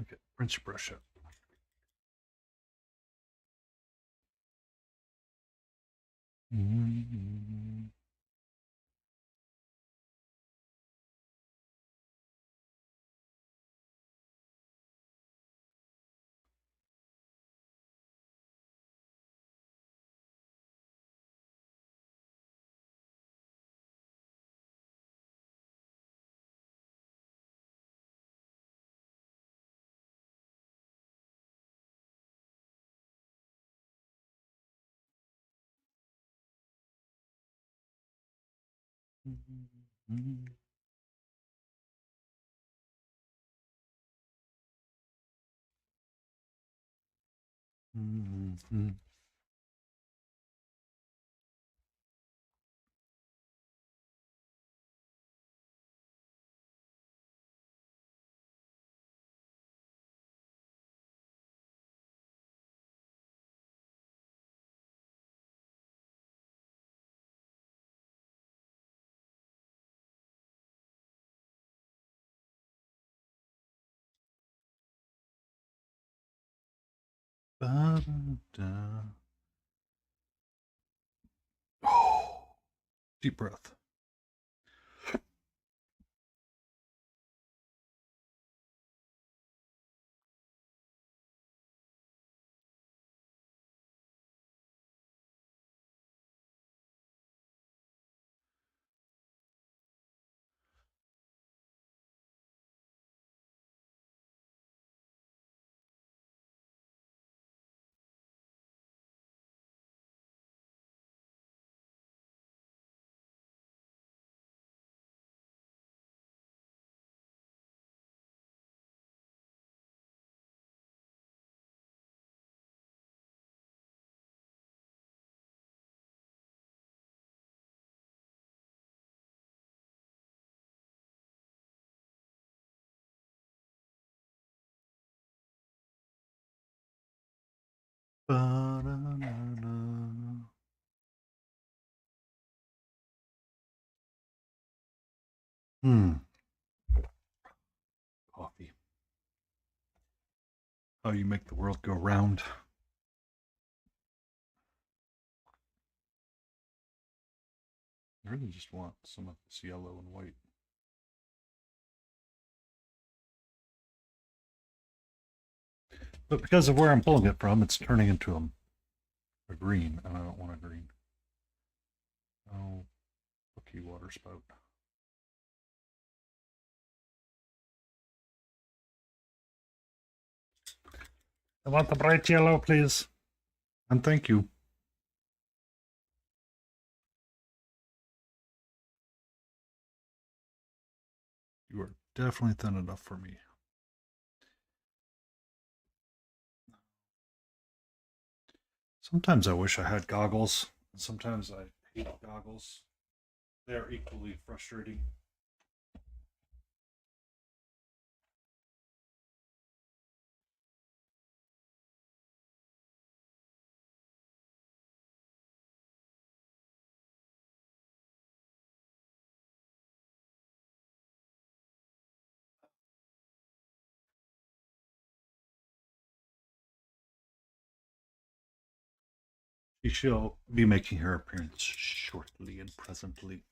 Okay, rinse your brush out. Mm-hmm. Mm-hmm. Mm-hmm. Ba-da-da. Oh, deep breath. Ba-da-da-da. Hmm. Coffee. How you make the world go round. I really just want some of this yellow and white. But because of where I'm pulling it from, it's turning into a green, and I don't want a green. Oh, cookie water spout. I want the bright yellow, please. And thank you. You are definitely thin enough for me. Sometimes I wish I had goggles. Sometimes I hate goggles. They are equally frustrating. She shall be making her appearance shortly and presently.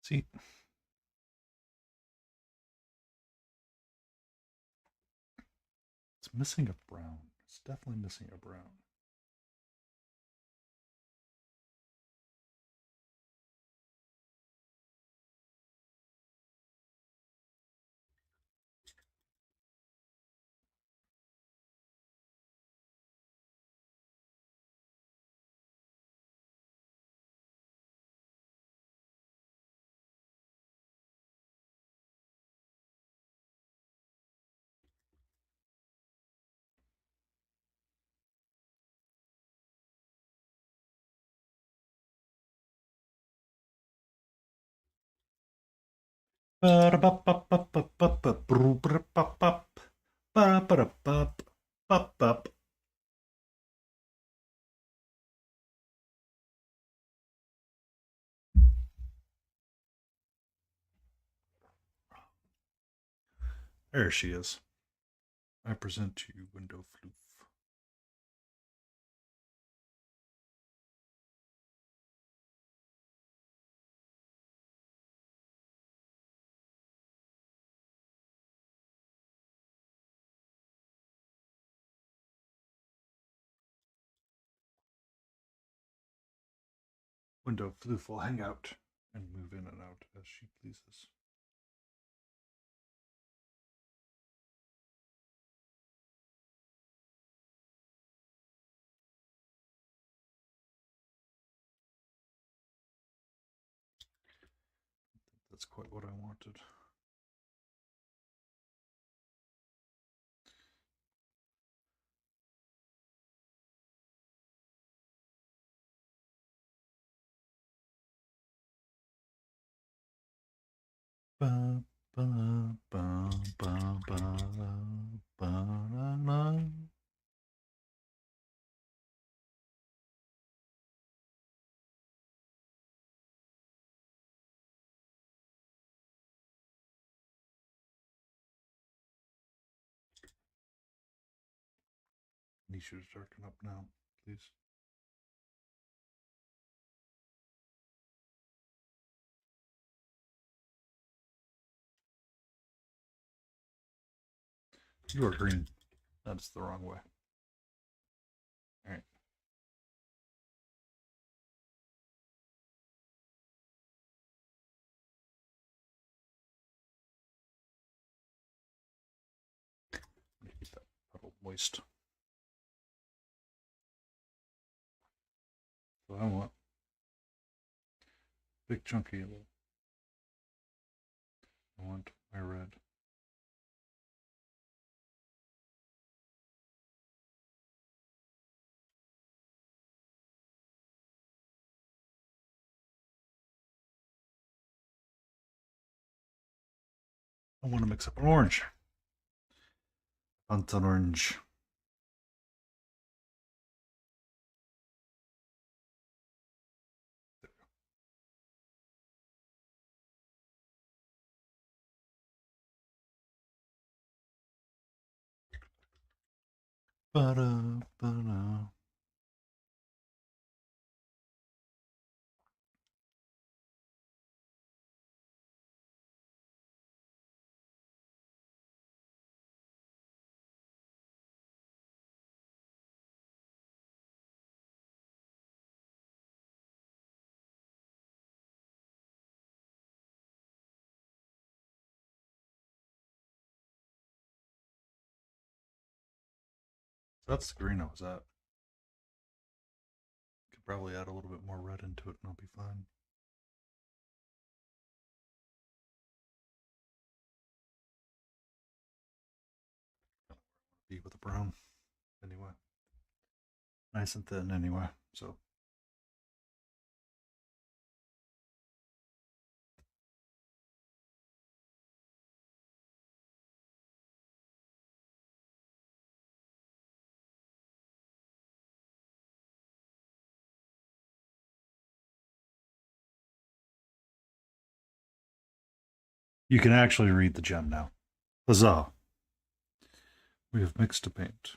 See, it's missing a brown. It's definitely missing a brown. There she is. I present to you Window Floof. Window Floof will hang out and move in and out as she pleases. That's quite what I wanted. Ba, ba, ba, ba, ba, ba, la, la. Need you to darken up now, please. You are green. That's the wrong way. All right. Keep that puddle moist. So I want big chunky yellow. I want my red. I want to mix up an orange. Want an orange. Ba-da, ba-da. That's the green I was at. Could probably add a little bit more red into it and I'll be fine. Be with the brown anyway. Nice and thin anyway. So you can actually read the gem now. Huzzah! We have mixed a paint.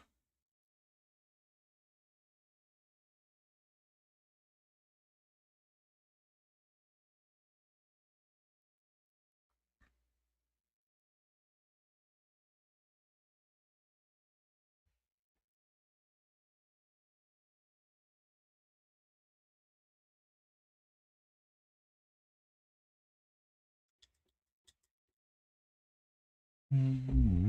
Mm-hmm.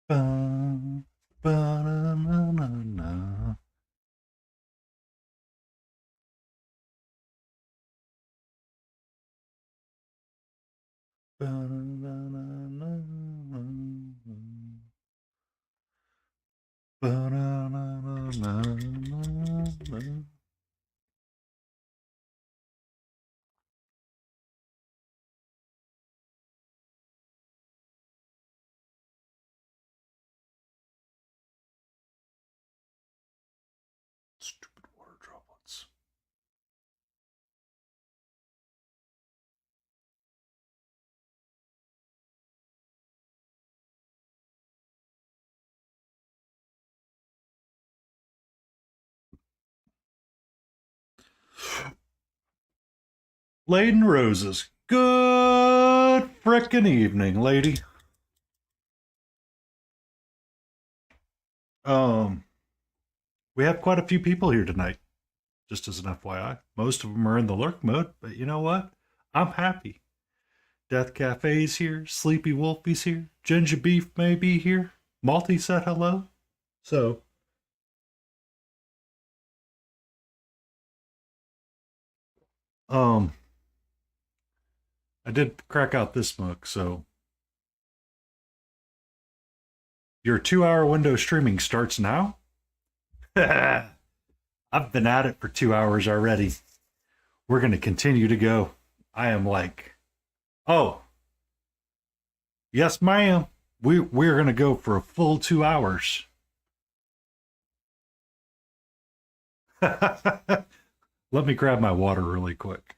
Ba, ba, na, na, na, na. Ba, na, na, na, na, na. Ba, na, na, na, na, na. Stupid water droplets. Laden Roses. Good frickin' evening, lady. Um, we have quite a few people here tonight, just as an FYI. Most of them are in the lurk mode, but you know what? I'm happy. Death Cafe's here, Sleepy Wolfie's here, Ginger Beef may be here. Malty said hello. So, um, I did crack out this mug, so your 2 hour window streaming starts now. I've been at it for 2 hours already. We're going to continue to go. I am like, oh, yes, ma'am. We're going to go for a full 2 hours. Let me grab my water really quick.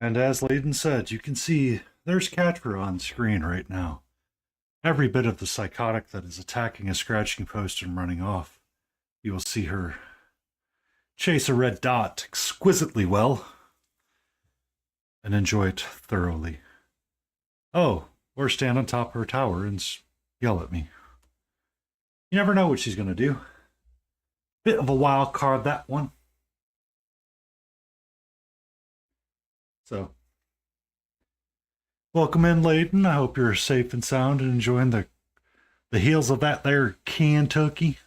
And as Layden said, you can see there's Catra on screen right now. Every bit of the psychotic that is attacking a scratching post and running off. You will see her chase a red dot exquisitely well and enjoy it thoroughly. Oh, or stand on top of her tower and yell at me. You never know what she's going to do. Bit of a wild card, that one. So, welcome in, Layden. I hope you're safe and sound and enjoying the heels of that there Kentucky.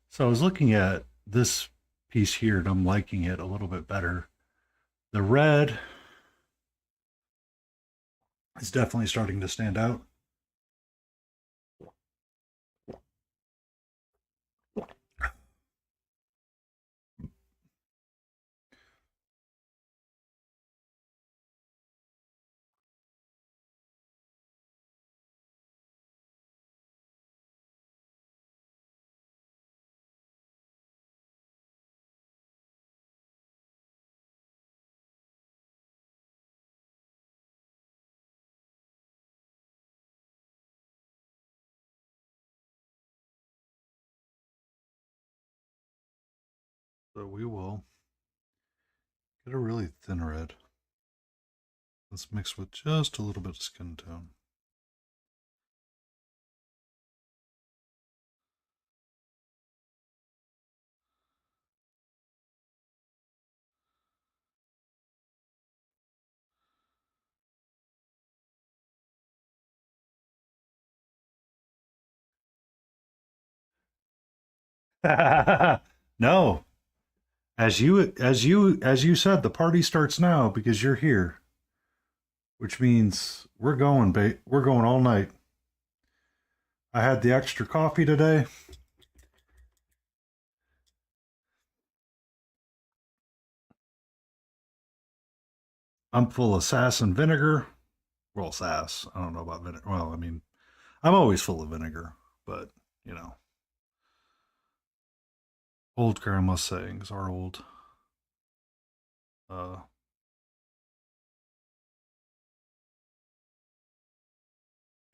So I was looking at this piece here and I'm liking it a little bit better. The red is definitely starting to stand out. So we will get a really thin red. Let's mix with just a little bit of skin tone. No, as you said, the party starts now because you're here, which means we're going all night. I had the extra coffee today. I'm full of sass and vinegar. Well, sass. I don't know about vinegar. Well, I mean, I'm always full of vinegar, but you know, old grandma sayings are old. Uh,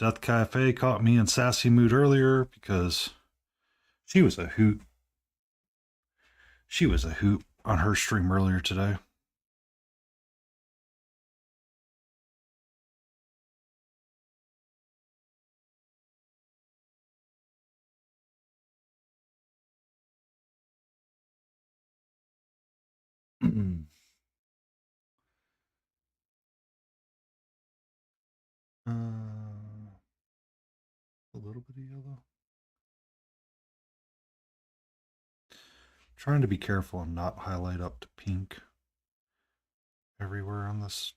Death Cafe caught me in sassy mood earlier because she was a hoot. She was a hoot on her stream earlier today. A little bit of yellow. Trying to be careful and not highlight up to pink everywhere on this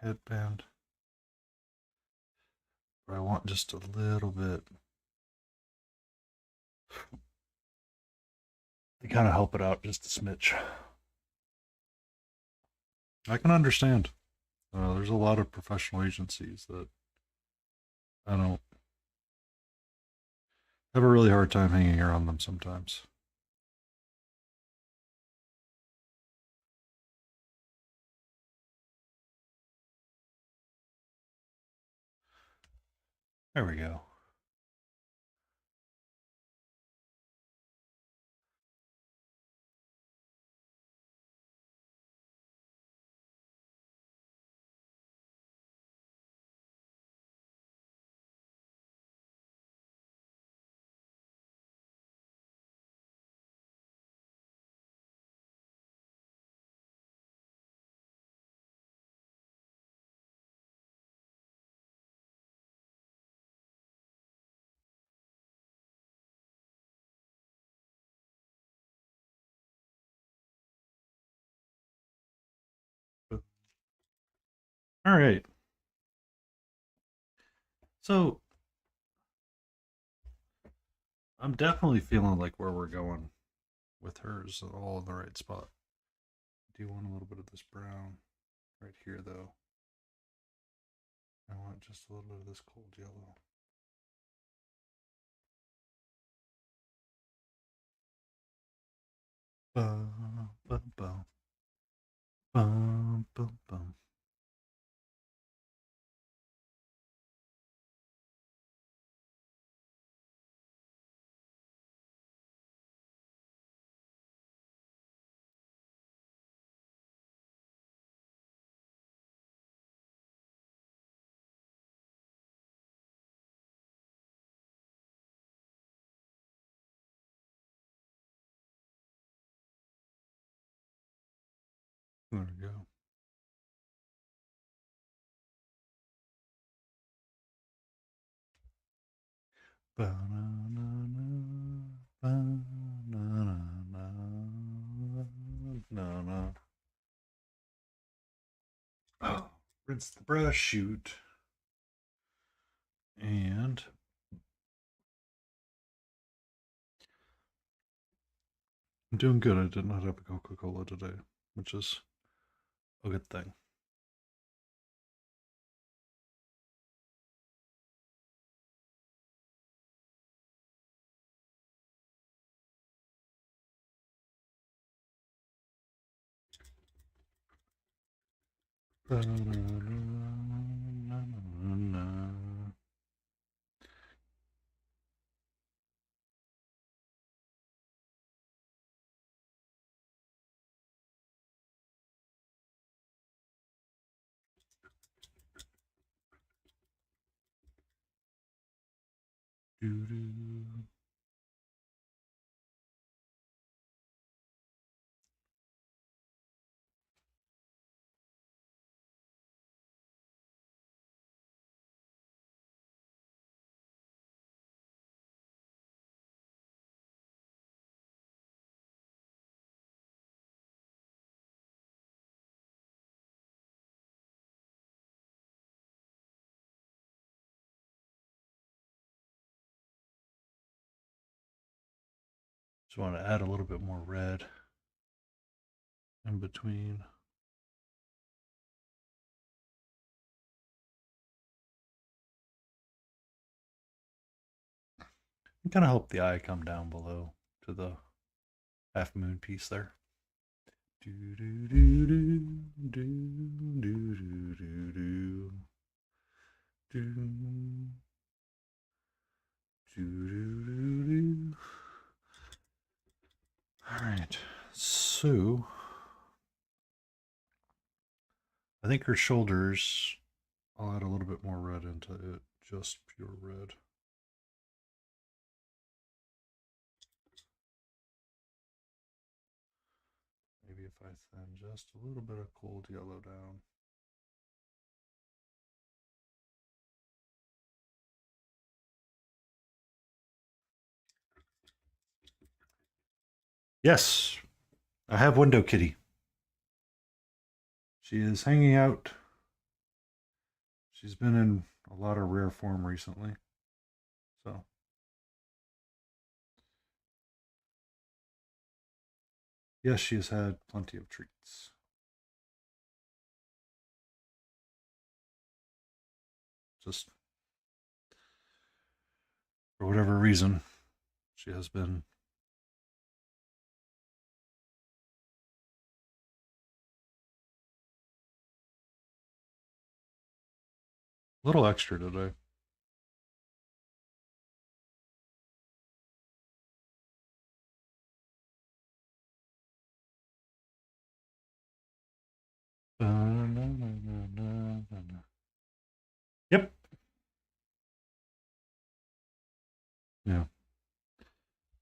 headband. But I want just a little bit to kind of help it out just a smidge. I can understand. There's a lot of professional agencies that I don't have a really hard time hanging around them sometimes. There we go. All right. So I'm definitely feeling like where we're going with her is all in the right spot. I do want a little bit of this brown right here, though. I want just a little bit of this cold yellow. Bum, bum, bum. Bum, bum, bum. There we go. Oh, rinse the brush, shoot. And I'm doing good. I did not have a Coca Cola today, which is a good thing. Doo-doo. Just want to add a little bit more red in between. And kind of help the eye come down below to the half moon piece there. Do do do do do do do do do do. All right, so I think her shoulders, I'll add a little bit more red into it, just pure red. Maybe if I send just a little bit of cold yellow down. Yes, I have Window Kitty. She is hanging out. She's been in a lot of rare form recently. So, yes, she has had plenty of treats. Just for whatever reason, she has been a little extra today. Yep. Yeah.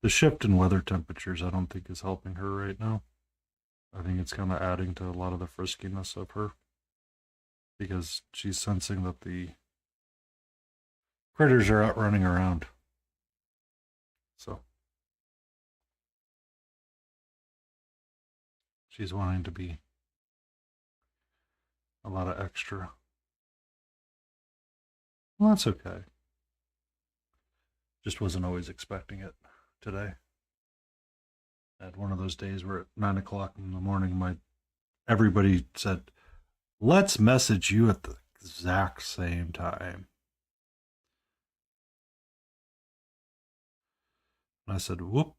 The shift in weather temperatures, I don't think is helping her right now. I think it's kind of adding to a lot of the friskiness of her because she's sensing that the critters are out running around. So she's wanting to be a lot of extra. Well, that's okay. Just wasn't always expecting it today. I had one of those days where at 9 o'clock in the morning, everybody said, "Let's message you at the exact same time." And I said, "Whoop."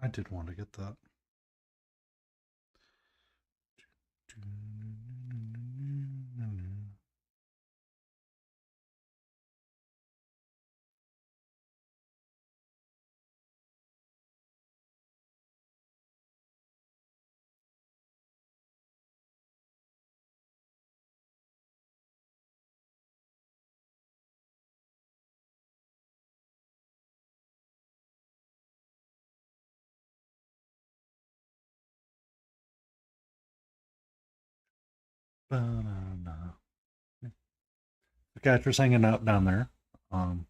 I did want to get that. The catcher's hanging out down there. One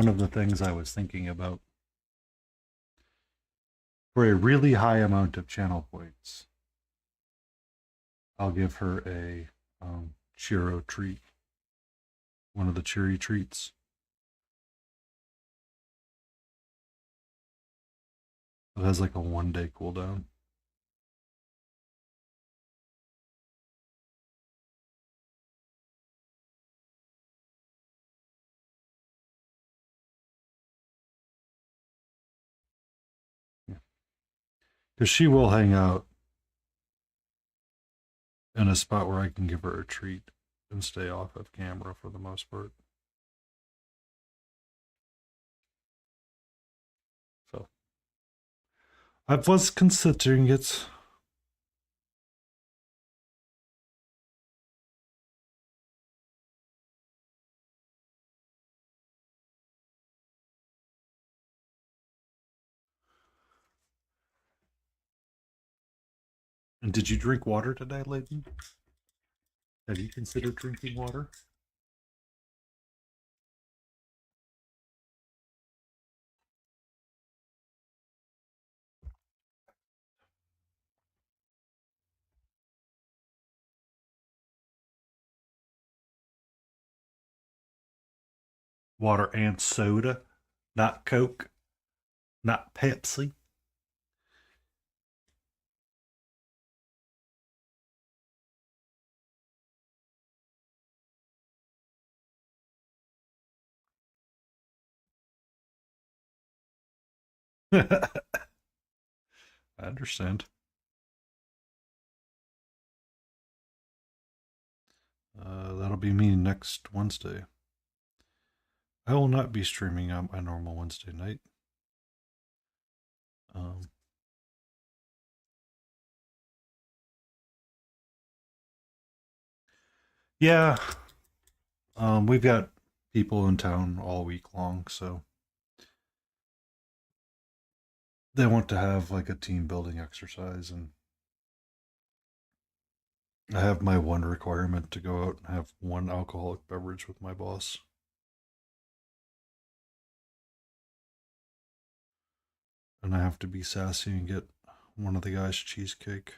of the things I was thinking about for a really high amount of channel points, I'll give her a Chiro treat, one of the cheery treats. It has like a 1 day cooldown. Because she will hang out in a spot where I can give her a treat and stay off of camera for the most part. So I was considering it. And did you drink water today, Layton? Have you considered drinking water? Water and soda, not Coke, not Pepsi. I understand. That'll be me next Wednesday. I will not be streaming on my normal Wednesday night. Um, yeah, we've got people in town all week long, so they want to have like a team building exercise, and I have my one requirement to go out and have one alcoholic beverage with my boss. And I have to be sassy and get one of the guys cheesecake.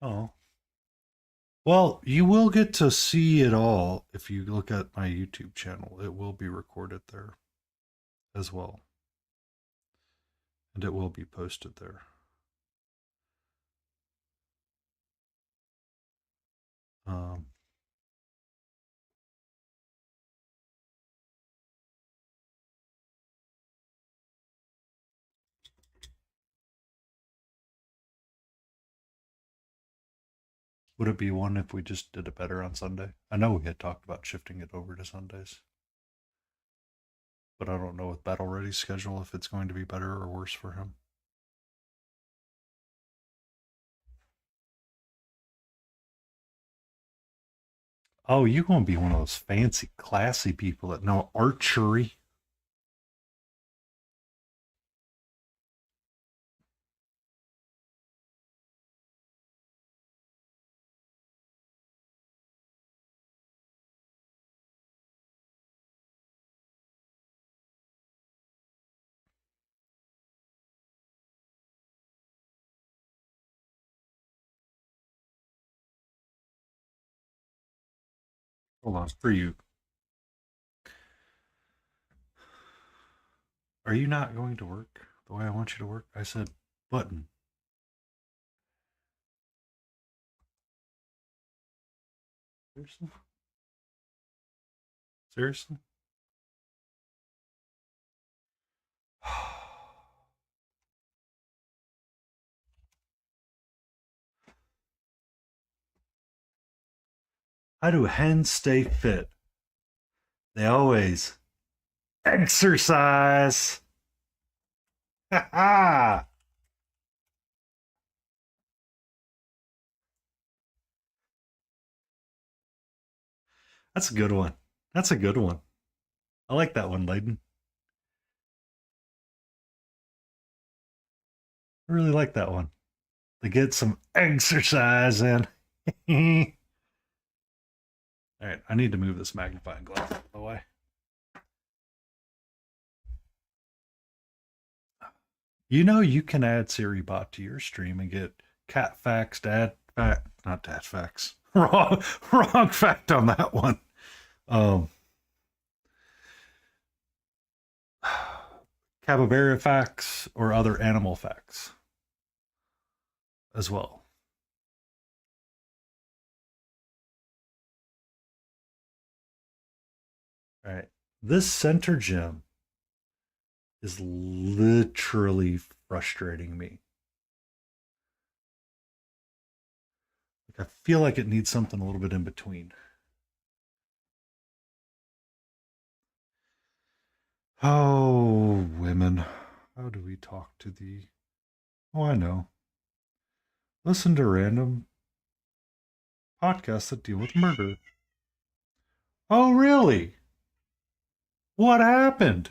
Oh. Well, you will get to see it all if you look at my YouTube channel. It will be recorded there as well. And it will be posted there. Um, would it be one if we just did it better on Sunday? I know we had talked about shifting it over to Sundays. But I don't know with Battle Ready's schedule if it's going to be better or worse for him. Oh, you're going to be one of those fancy, classy people that know archery. Hold on, for you. Are you not going to work the way I want you to work? I said button. Seriously? Seriously? How do hens stay fit? They always exercise. Ha ha! That's a good one. That's a good one. I like that one, Layden. I really like that one. To get some exercise in. All right, I need to move this magnifying glass out of the way. You know, you can add SiriBot to your stream and get cat facts, dad fact, not dad facts. Wrong fact on that one. Um, capybara facts or other animal facts as well. All right, this center gem is literally frustrating me. Like, I feel like it needs something a little bit in between. Oh, women. How do we talk to the. Oh, I know. Listen to random podcasts that deal with murder. Oh, really? What happened?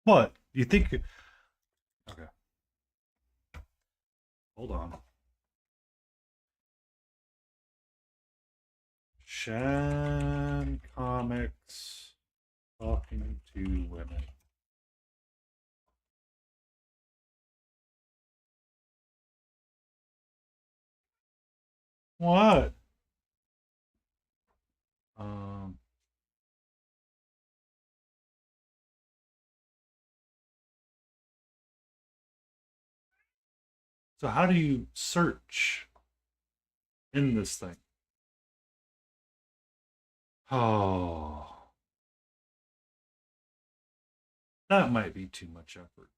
What? You think? Okay, hold on. Shan Comics talking to women. What? Um. So how do you search in this thing? Oh, that might be too much effort.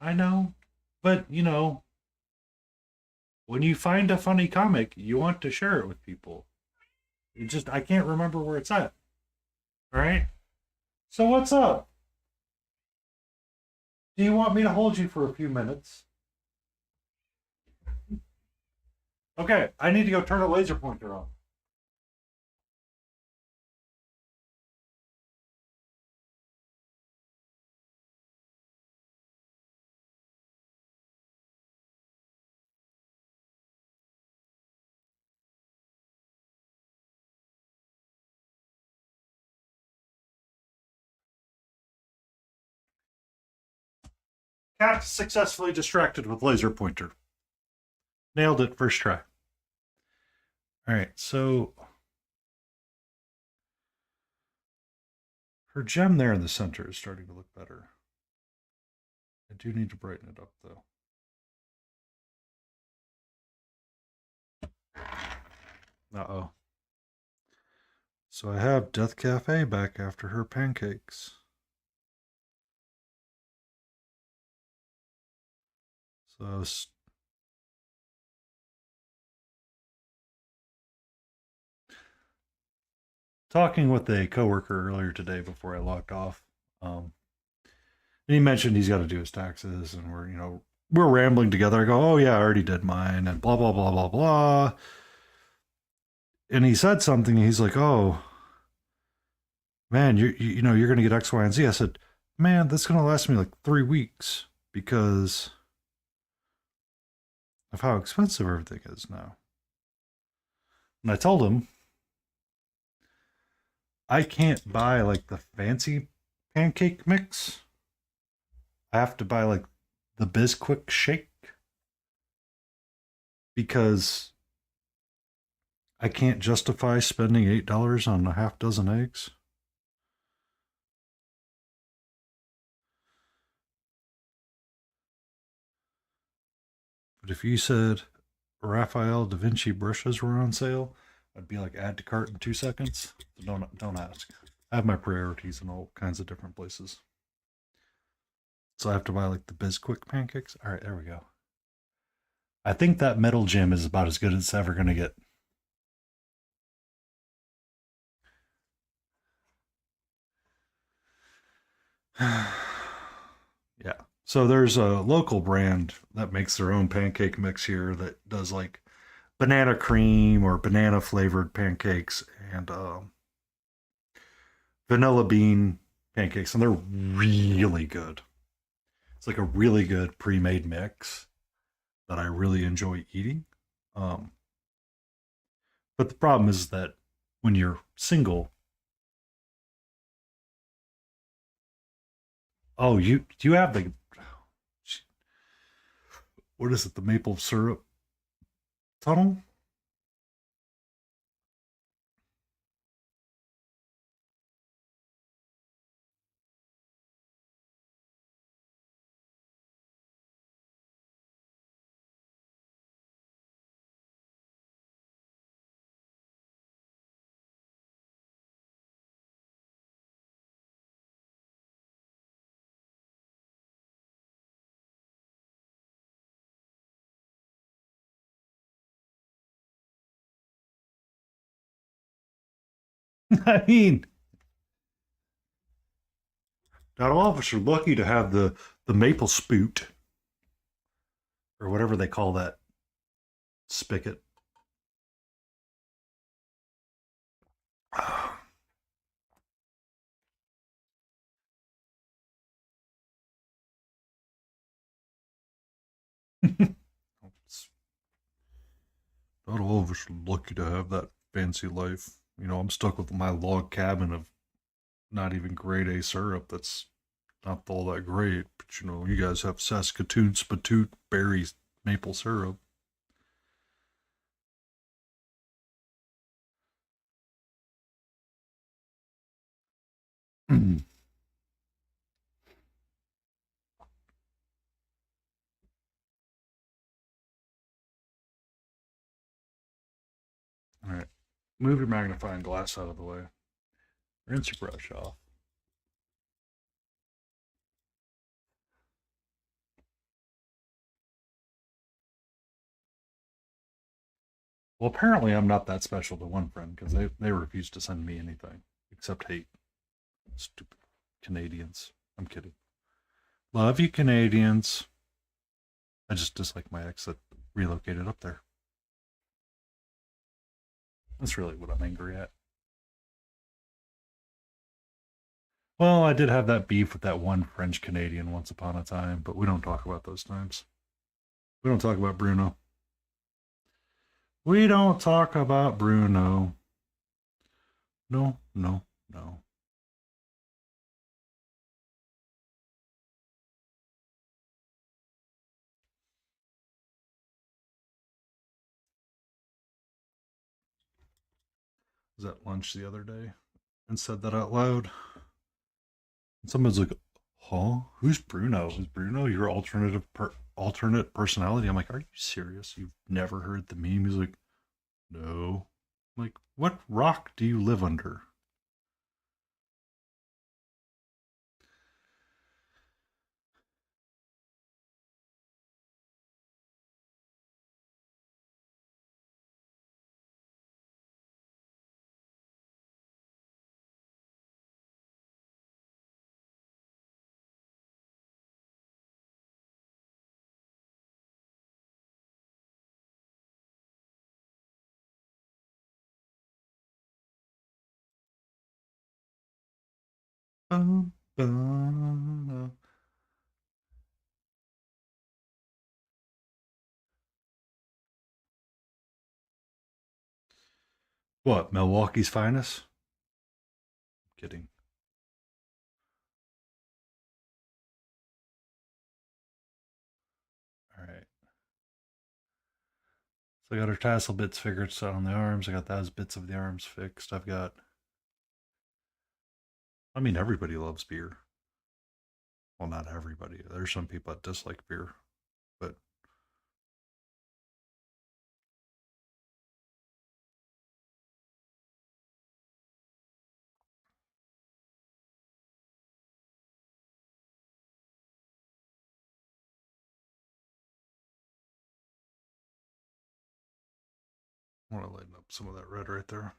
I know, but when you find a funny comic, you want to share it with people. I can't remember where it's at. All right. So what's up? Do you want me to hold you for a few minutes? Okay, I need to go turn a laser pointer on. Cat successfully distracted with laser pointer. Nailed it first try. All right, so her gem there in the center is starting to look better. I do need to brighten it up though. Uh-oh. So I have Death Cafe back after her pancakes. So I was talking with a coworker earlier today before I logged off. Um, and he mentioned he's got to do his taxes, and we're rambling together. I go, "Oh yeah, I already did mine," and blah blah blah blah blah. And he said something. And he's like, "Oh man, you're gonna get X, Y, and Z." I said, "Man, that's gonna last me like 3 weeks because of how expensive everything is now." And I told him I can't buy like the fancy pancake mix. I have to buy like the Bisquick shake because I can't justify spending $8 on a half dozen eggs. But if you said Raphael da Vinci brushes were on sale, I'd be like, add to cart in 2 seconds. So don't ask. I have my priorities in all kinds of different places. So I have to buy like the Bisquick pancakes. All right, there we go. I think that metal gem is about as good as it's ever going to get. Yeah. So there's a local brand that makes their own pancake mix here that does like banana cream or banana flavored pancakes and vanilla bean pancakes, and they're really good. It's like a really good pre-made mix that I really enjoy eating. Um, but the problem is that when you're single, oh, you have the what is it? The maple syrup tunnel? I mean, not all of us are lucky to have the maple spoot or whatever they call that spigot. Not all of us are lucky to have that fancy life. You know, I'm stuck with my log cabin of not even grade A syrup. That's not all that great. But you know, you guys have Saskatoon Spatoot berry maple syrup. All right, move your magnifying glass out of the way. Rinse your brush off. Well, apparently I'm not that special to one friend because they refuse to send me anything except hate. Stupid Canadians. I'm kidding. Love you, Canadians. I just dislike my ex that relocated up there. That's really what I'm angry at. Well, I did have that beef with that one French Canadian once upon a time, but we don't talk about those times. We don't talk about Bruno. We don't talk about Bruno. No, no, no. I was at lunch the other day and said that out loud. And someone's like, "Huh? Who's Bruno? Is Bruno your alternate personality?" I'm like, "Are you serious? You've never heard the meme?" He's like, "No." I'm like, "What rock do you live under?" Bum, bum. What? Milwaukee's finest? Kidding. All right. So I got her tassel bits figured out on the arms. I got those bits of the arms fixed. I've got. I mean, everybody loves beer. Well, not everybody. There's some people that dislike beer, but I want to lighten up some of that red right there.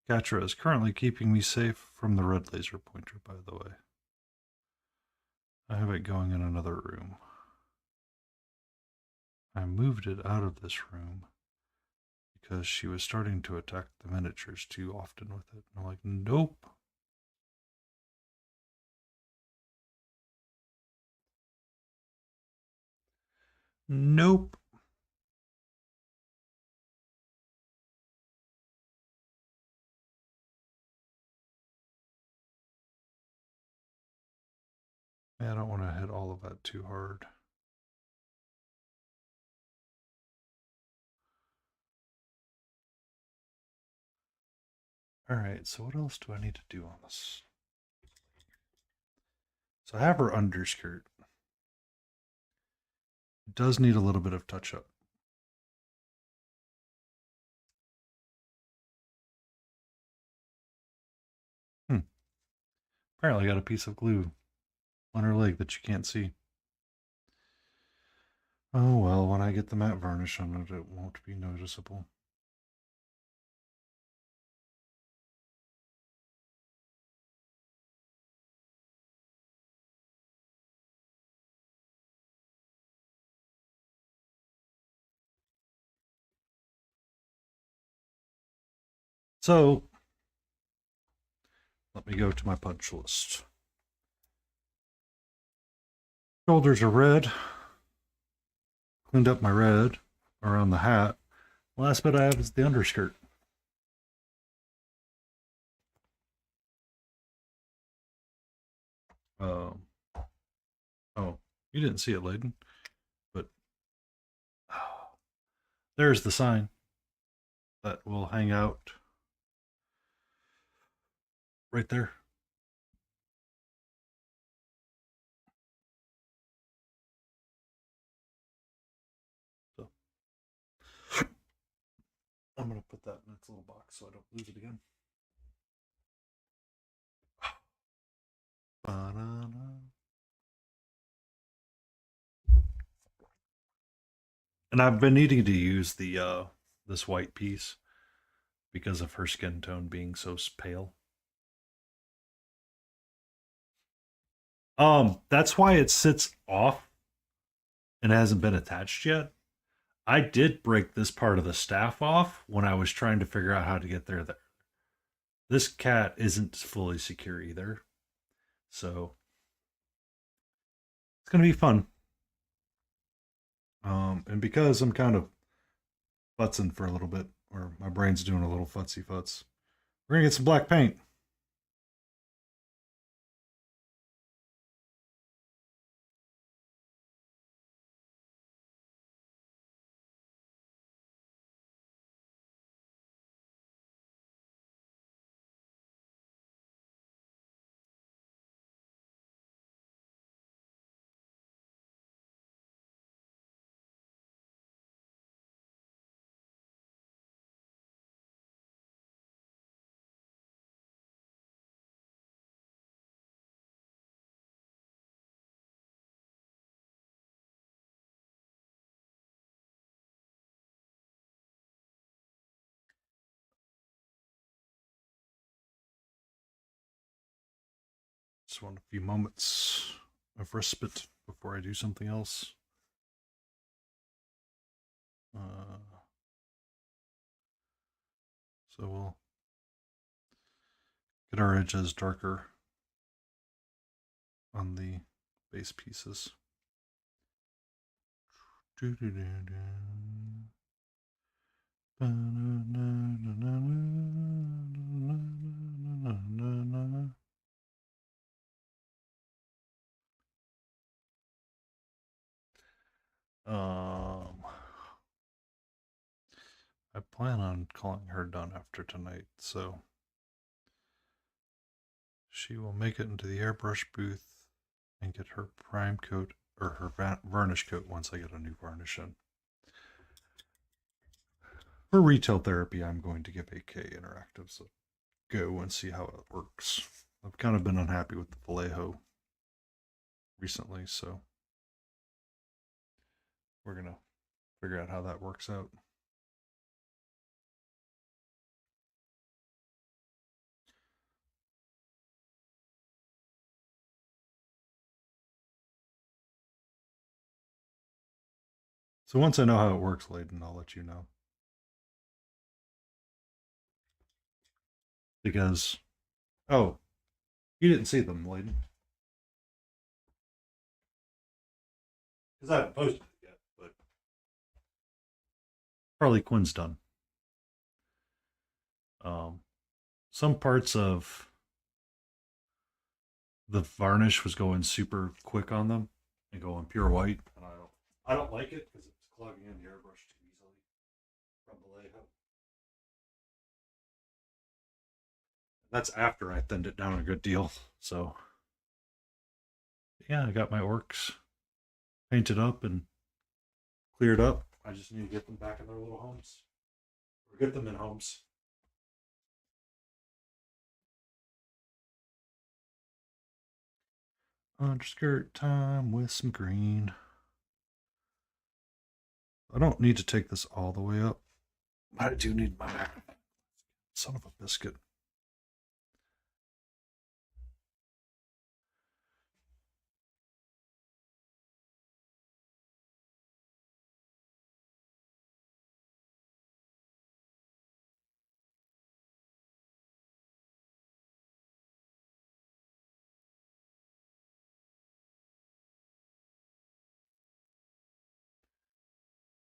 Gatra is currently keeping me safe from the red laser pointer, by the way. I have it going in another room. I moved it out of this room because she was starting to attack the miniatures too often with it. And I'm like, nope. Nope. Yeah, I don't want to hit all of that too hard. All right, so what else do I need to do on this? So I have her underskirt. It does need a little bit of touch up. Hmm. Apparently, I got a piece of glue on her leg that you can't see. Oh well, when I get the matte varnish on it, it won't be noticeable. So, let me go to my punch list. Shoulders are red. Cleaned up my red around the hat. Last bit I have is the underskirt. Um, oh, you didn't see it, Layden, but there's the sign that will hang out right there. So I'm going to put that in its little box so I don't lose it again. Ba-na-na. And I've been needing to use the this white piece because of her skin tone being so pale. That's why it sits off and hasn't been attached yet. I did break this part of the staff off when I was trying to figure out how to get there. This cat isn't fully secure either. So it's going to be fun. And because I'm kind of futzing for a little bit, or my brain's doing a little futsy futz, we're going to get some black paint. Just want a few moments of respite before I do something else. So we'll get our edges darker on the base pieces. Um, I plan on calling her done after tonight, so she will make it into the airbrush booth and get her prime coat or her varnish coat once I get a new varnish in. For retail therapy, I'm going to give AK Interactives a go and see how it works. I've kind of been unhappy with the Vallejo recently, so we're going to figure out how that works out. So once I know how it works, Layden, I'll let you know. Because, oh, you didn't see them, Layden. Because I haven't posted it yet, but Harley Quinn's done. Some parts of the varnish was going super quick on them and going pure white, and I don't like it because it's clogging in the airbrush too easily from Vallejo. That's after I thinned it down a good deal. So yeah, I got my orcs painted up and cleared up. I just need to get them back in their little homes or get them in homes. Underskirt time with some green. I don't need to take this all the way up, but I do need my magnifying. Son of a biscuit.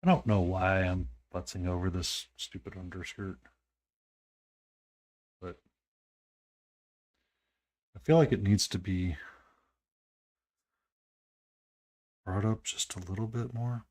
I don't know why I'm futzing over this stupid underskirt, but I feel like it needs to be brought up just a little bit more.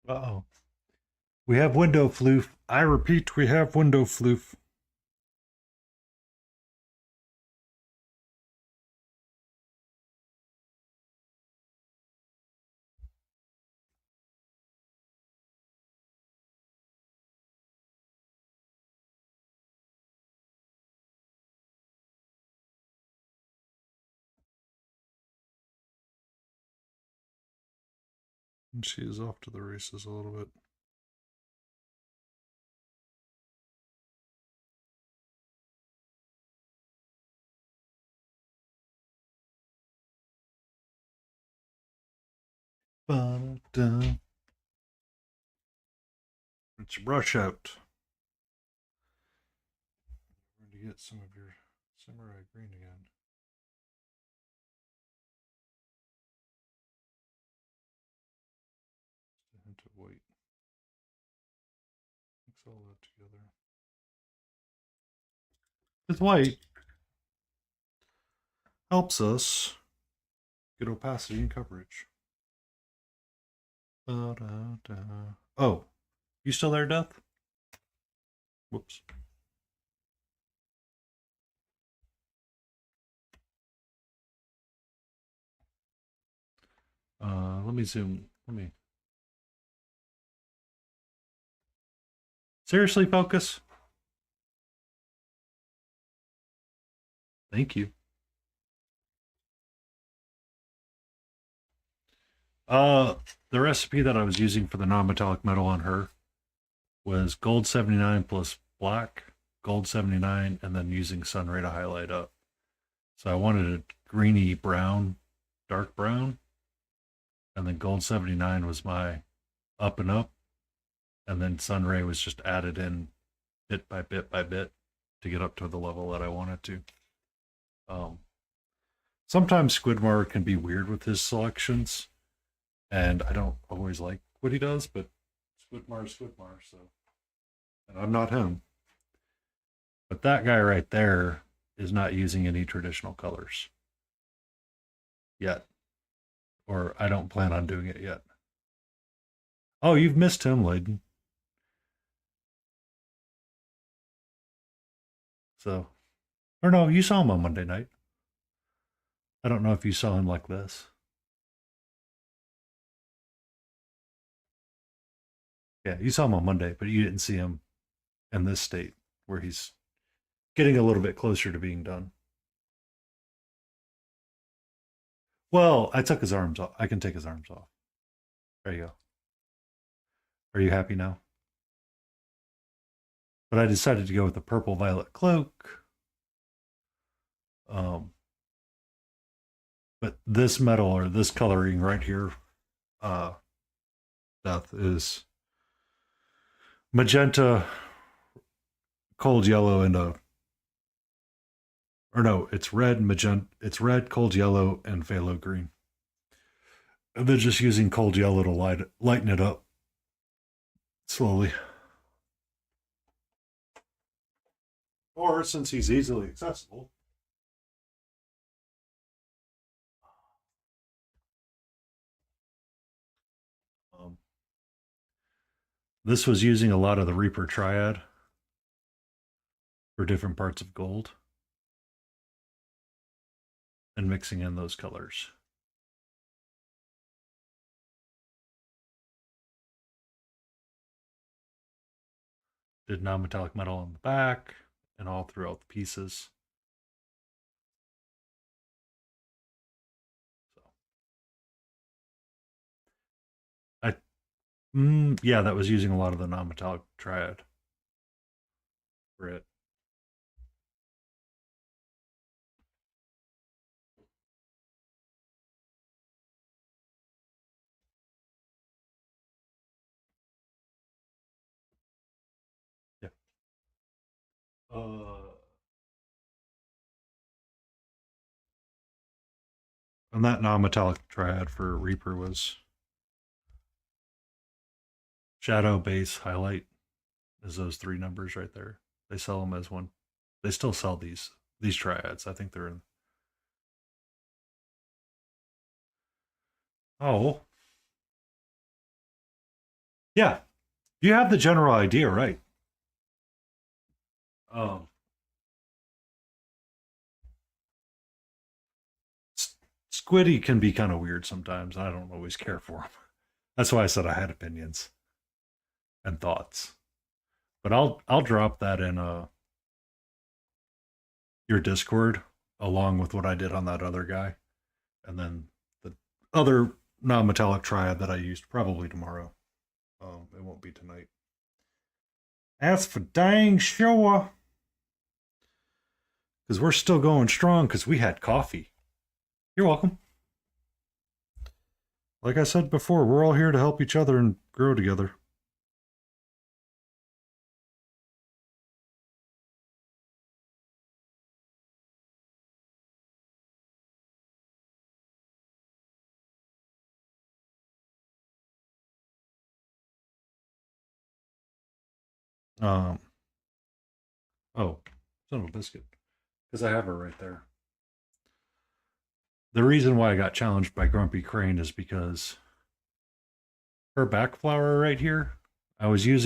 Uh-oh. We have window floof. I repeat, we have window floof. And she is off to the races a little bit. Ba-da-da. It's your brush out. We're going to get some of your samurai green again. Just a hint of white. Mix all that together. With white helps us get opacity and coverage. Ba-da-da. Oh, you still there, Death? Whoops. Let me zoom. Let me seriously focus. Thank you. The recipe that I was using for the non-metallic metal on her was gold 79 plus black, gold 79, and then using Sunray to highlight up. So I wanted a greeny brown, dark brown, and then gold 79 was my up and up, and then Sunray was just added in bit by bit by bit to get up to the level that I wanted to. Sometimes Squidmar can be weird with his selections, and I don't always like what he does, but Squidmar is Squidmar, so. And I'm not him. But that guy right there is not using any traditional colors yet. Or I don't plan on doing it yet. Oh, you've missed him, Layden. So, or no, you saw him on Monday night. I don't know if you saw him like this. Yeah, you saw him on Monday, but you didn't see him in this state where he's getting a little bit closer to being done. Well, I took his arms off. I can take his arms off. There you go. Are you happy now? But I decided to go with the purple violet cloak. Um, but this metal or this coloring right here, uh, Death, is magenta, cold yellow, and a or no, it's red, magenta, it's red, cold yellow, and phthalo green. And they're just using cold yellow to lighten it up slowly. Or since he's easily accessible. Um, this was using a lot of the Reaper Triad for different parts of gold and mixing in those colors. Did non-metallic metal on the back and all throughout the pieces. So, yeah, that was using a lot of the non-metallic triad for it. Yeah. And that non-metallic triad for Reaper was shadow, base, highlight. Is those three numbers right there? They sell them as one. They still sell these triads. I think they're in. Oh, yeah. You have the general idea, right? Um, Squiddy can be kind of weird sometimes. I don't always care for him. That's why I said I had opinions and thoughts. But I'll drop that in your Discord along with what I did on that other guy, and then the other non-metallic triad that I used probably tomorrow. It won't be tonight. That's for dang sure. Because we're still going strong because we had coffee. You're welcome. Like I said before, we're all here to help each other and grow together. Um, oh, son of a biscuit. Because I have her right there. The reason why I got challenged by Grumpy Crane is because her back flower right here, I was trying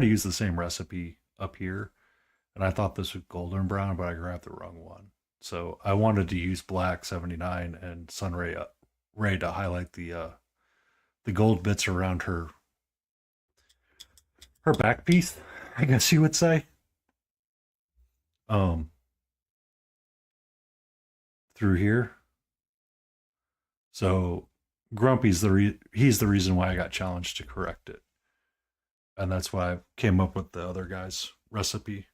to use the same recipe up here, and I thought this was golden brown, but I grabbed the wrong one. So I wanted to use black 79 and Sunray Ray to highlight the gold bits around her back piece, I guess you would say. Um, through here. So Grumpy's he's the reason why I got challenged to correct it, and that's why I came up with the other guy's recipe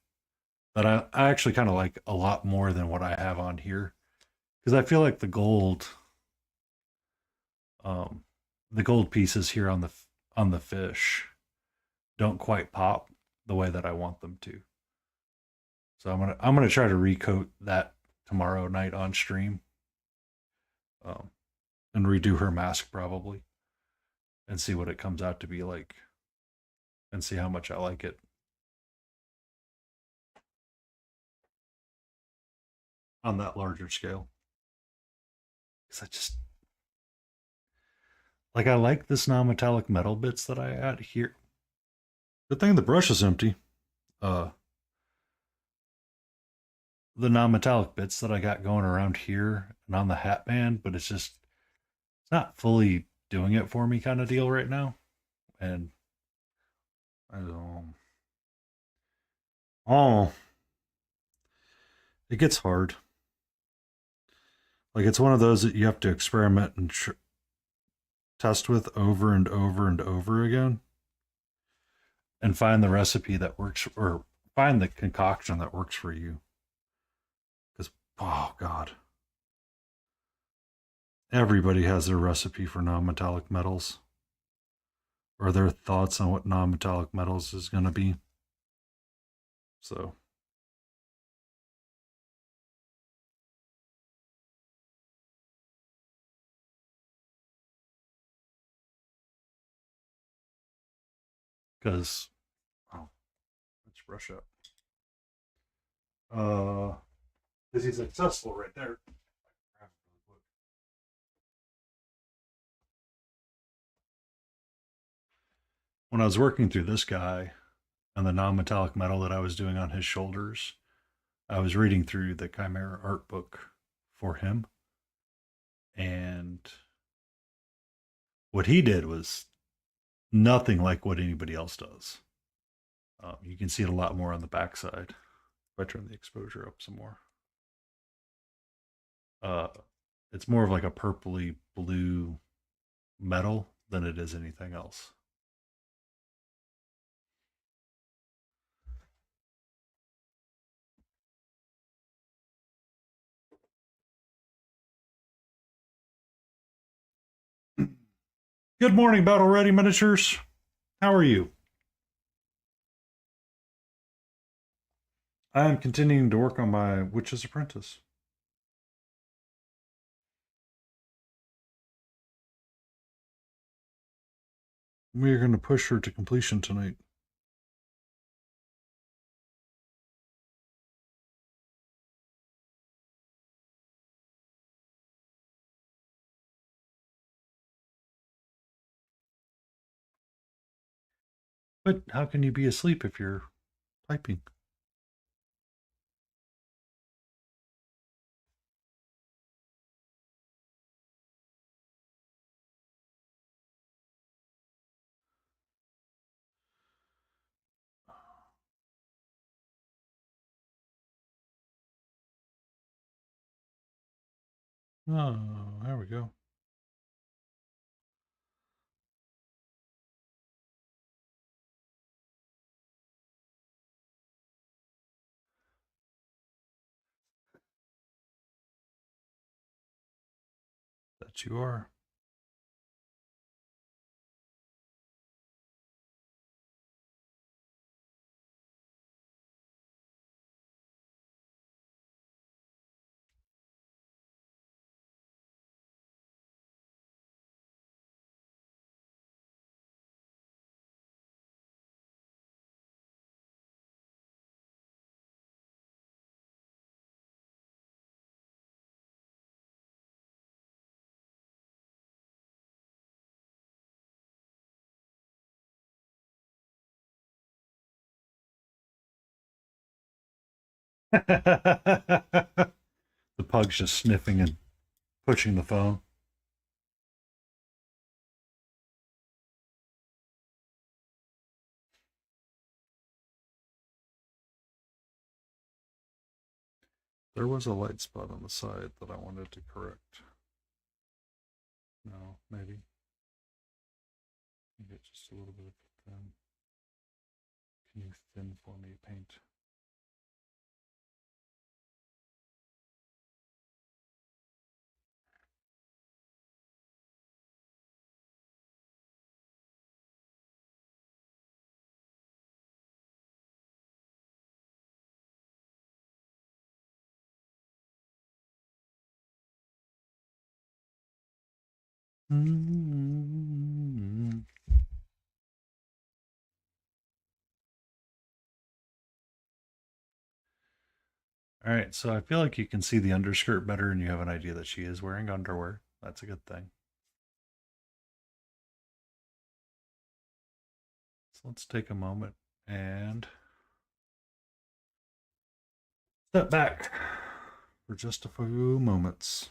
that I actually kind of like a lot more than what I have on here because I feel like um, the gold pieces here on the fish don't quite pop the way that I want them to. So I'm gonna try to recoat that tomorrow night on stream, um, and redo her mask probably, and see what it comes out to be like, and see how much I like it. On that larger scale. Because I just like I like this non-metallic metal bits that I add here. Good thing the brush is empty. Uh the non-metallic bits that I got going around here and on the hat band, but it's not fully doing it for me kind of deal right now. And I don't. Oh, it gets hard. Like it's one of those that you have to experiment and test with over and over and over again, and find the recipe that works, or find the concoction that works for you. Because oh god, everybody has their recipe for non-metallic metals, or their thoughts on what non-metallic metals is going to be. So because oh, let's brush up. Because he's successful right there. When I was working through this guy and the non-metallic metal that I was doing on his shoulders, I was reading through the Chimera art book for him, and what he did was nothing like what anybody else does. You can see it a lot more on the backside. If I turn the exposure up some more, uh, it's more of like a purpley blue metal than it is anything else. Good morning, Battle Ready Miniatures. How are you? I am continuing to work on my Witch's Apprentice. We are going to push her to completion tonight. But how can you be asleep if you're typing? Oh, there we go. That you are. The pug's just sniffing and pushing the phone. There was a light spot on the side that I wanted to correct. No, maybe. Get just a little bit of thin. Can you thin for me, paint? Mm-hmm. All right, so I feel like you can see the underskirt better and you have an idea that she is wearing underwear. That's a good thing. So let's take a moment and step back for just a few moments.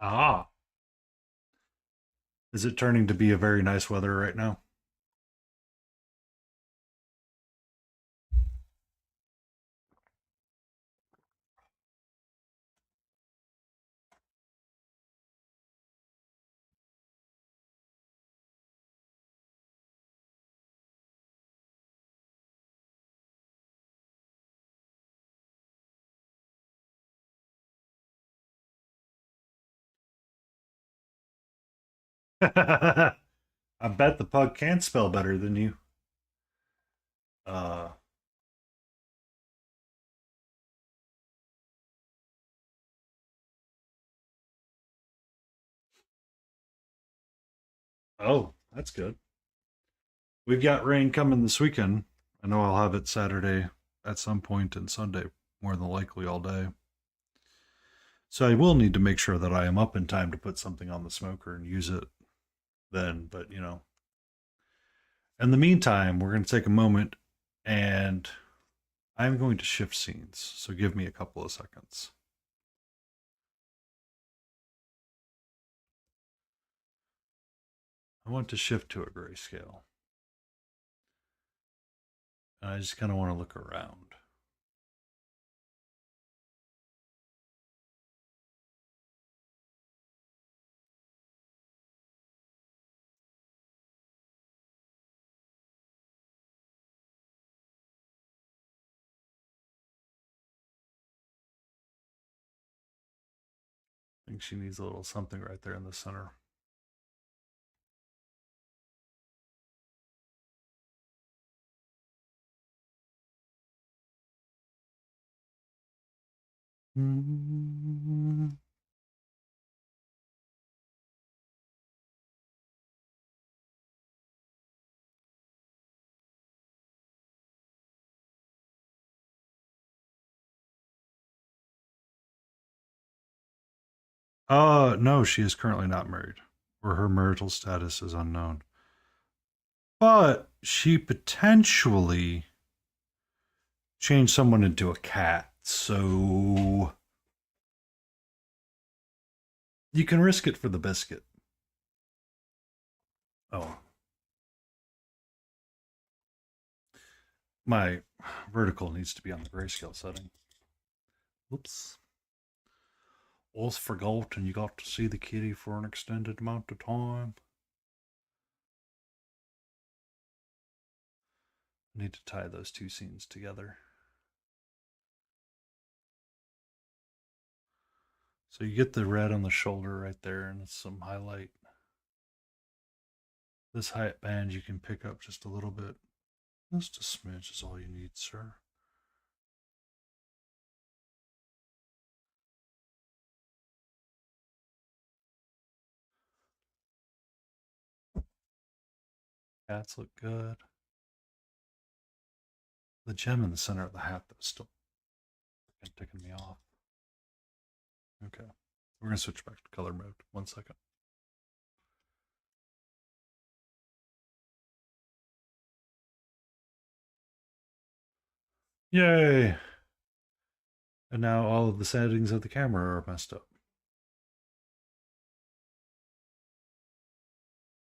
Ah. Is it turning to be a very nice weather right now? I bet the pug can spell better than you. Uh, oh, that's good. We've got rain coming this weekend. I know I'll have it Saturday at some point and Sunday, more than likely all day. So I will need to make sure that I am up in time to put something on the smoker and use it then. But, in the meantime, we're going to take a moment and I'm going to shift scenes. So give me a couple of seconds. I want to shift to a grayscale. And I just kind of want to look around. I think she needs a little something right there in the center. No, she is currently not married, or her marital status is unknown. But she potentially changed someone into a cat, so you can risk it for the biscuit. Oh, my vertical needs to be on the grayscale setting. Whoops. Almost forgot, and you got to see the kitty for an extended amount of time. I need to tie those two scenes together. So you get the red on the shoulder right there, and it's some highlight. This height band you can pick up just a little bit. Just a smidge is all you need, sir. Hats look good. The gem in the center of the hat, though, is still ticking me off. Okay. We're going to switch back to color mode. 1 second. Yay! And now all of the settings of the camera are messed up.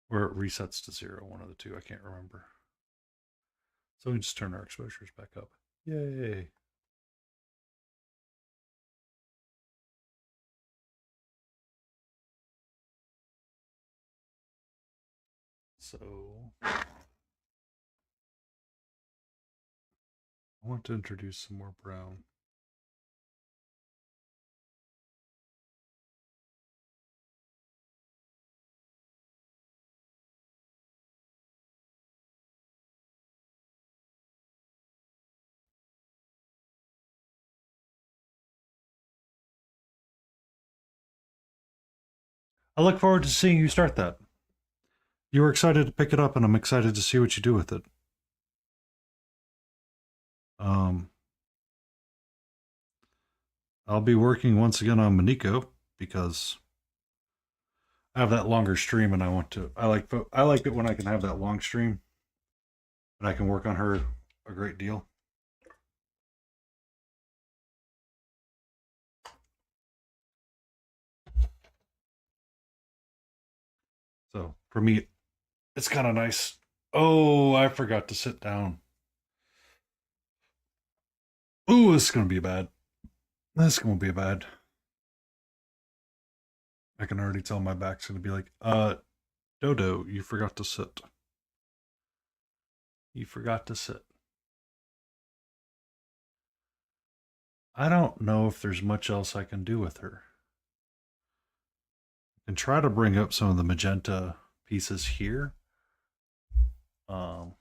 Or it resets to 0, one of the two. I can't remember. So we just turn our exposures back up. Yay! So I want to introduce some more brown. I look forward to seeing you start that. You were excited to pick it up, and I'm excited to see what you do with it. Um, I'll be working once again on Maniko because I have that longer stream, and I want to. I like it when I can have that long stream, and I can work on her a great deal. So for me, it's kind of nice. Oh, I forgot to sit down. Ooh, this is gonna be bad. This is gonna be bad. I can already tell my back's gonna be like, Dodo, you forgot to sit. You forgot to sit. I don't know if there's much else I can do with her. I can try to bring up some of the magenta pieces here. Um,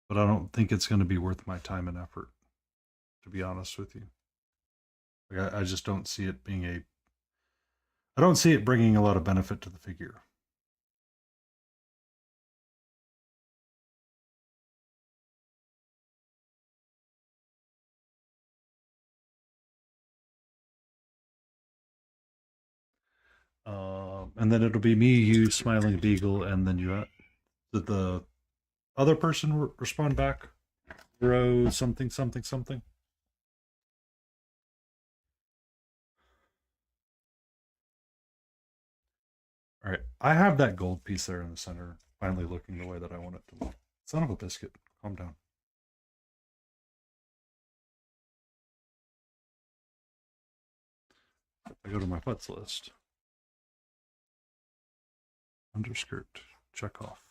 but I don't think it's going to be worth my time and effort, to be honest with you. Like, I just don't see it being a. I don't see it bringing a lot of benefit to the figure. And then it'll be me, you, Smiling Beagle, and then you. Did the other person respond back? Row something something something. All right, I have that gold piece there in the center, finally looking the way that I want it to look. Son of a biscuit, calm down. I go to my putts list. Underskirt, check off.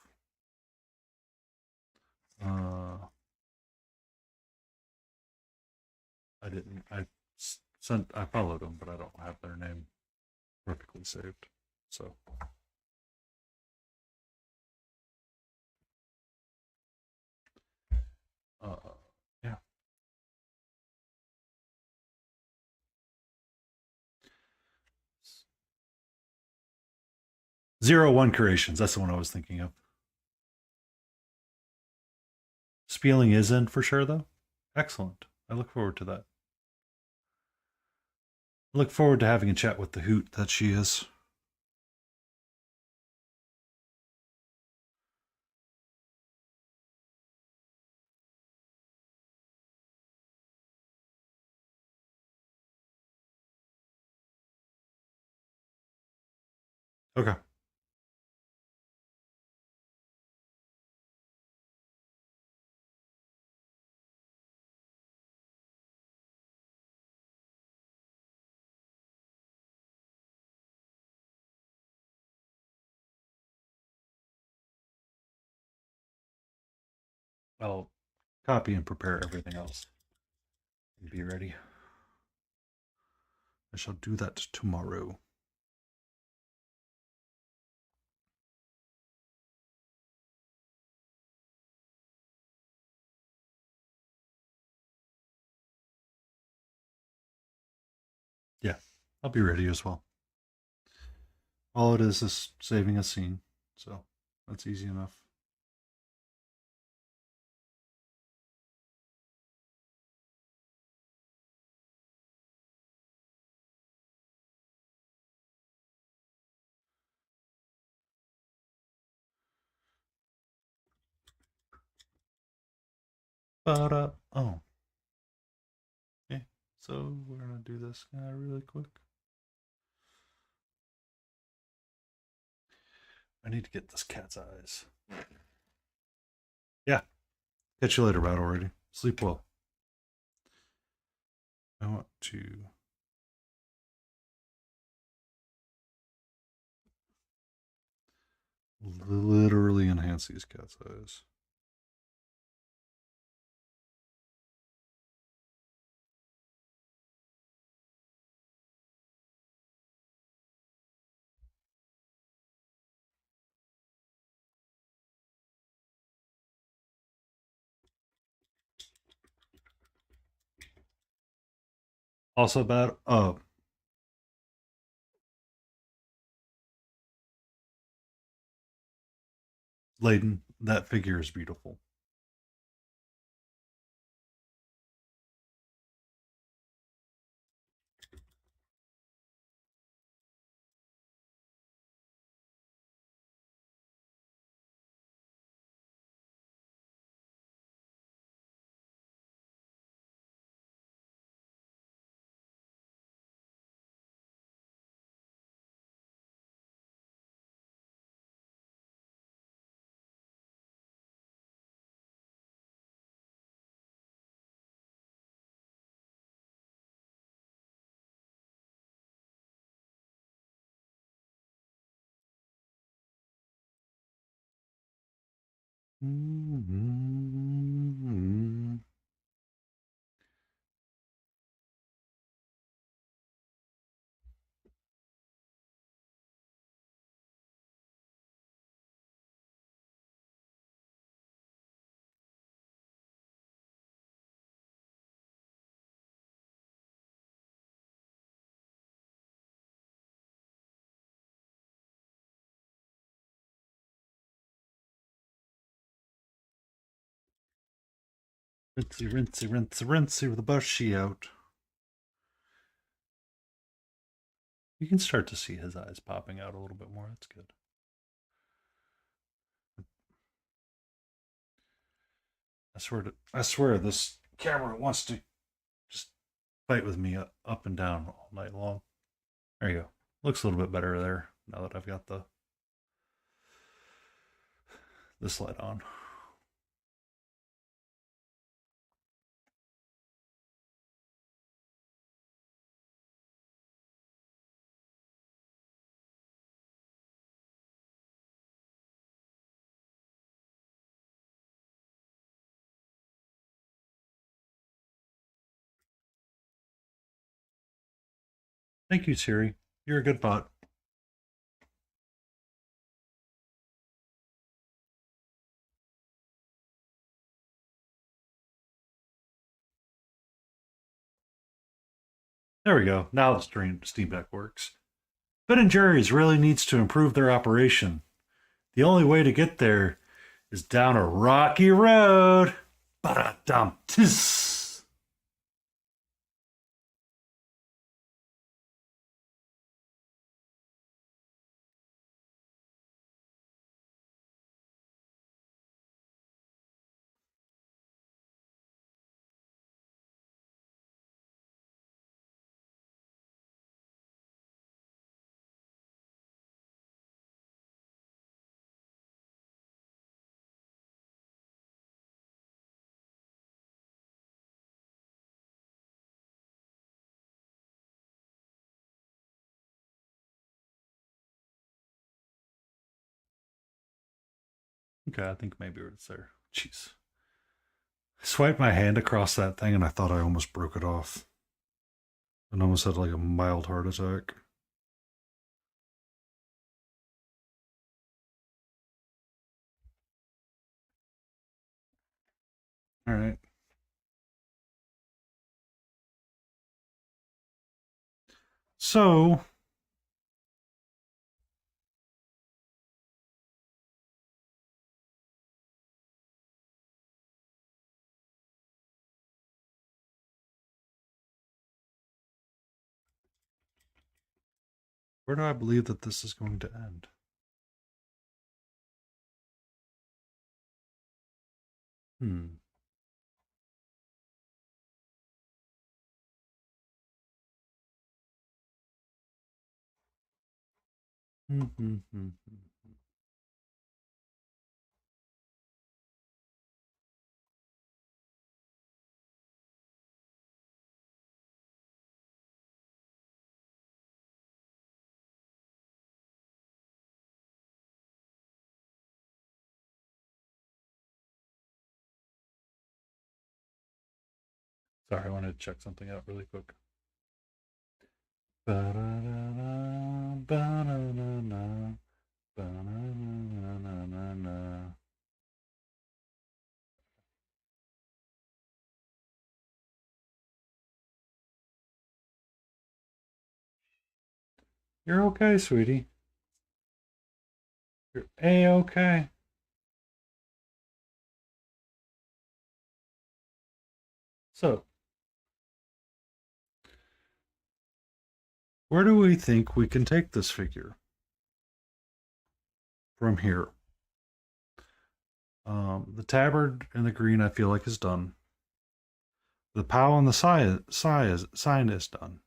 I didn't. I followed them, but I don't have their name perfectly saved. So. Uh, yeah. 01 Creations. That's the one I was thinking of. Spieling is in for sure, though. Excellent. I look forward to that. I look forward to having a chat with the hoot that she is. Okay. I'll copy and prepare everything else. Be ready. I shall do that tomorrow. Yeah, I'll be ready as well. All it is saving a scene, so that's easy enough. But oh, yeah. So we're gonna do this guy really quick. I need to get this cat's eyes. Yeah. Catch you later, Battle Ready. Sleep well. I want to. Literally enhance these cat's eyes. Also, bad. Layden, that figure is beautiful. Mm-hmm. Rinsey, rinsey, rinsey, rinsey with the bushy out. You can start to see his eyes popping out a little bit more. That's good. I swear, this camera wants to just fight with me up and down all night long. There you go. Looks a little bit better there now that I've got this light on. Thank you, Siri. You're a good bot. There we go. Now the Steam Deck works. Ben& Jerry's really needs to improve their operation. The only way to get there is down a rocky road. Ba-da-dum. Tis. Okay, I think maybe it's there. Jeez. I swiped my hand across that thing and I thought I almost broke it off. And almost had like a mild heart attack. All right. So, where do I believe that this is going to end? Hmm. Hmm. Sorry, I wanted to check something out really quick. Ba-da-da-da, ba-da-da-da, ba-da-da-da-da-da. You're okay, sweetie. You're A-okay. So, where do we think we can take this figure from here? The tabard and the green, I feel like, is done. The POW and the sign is done.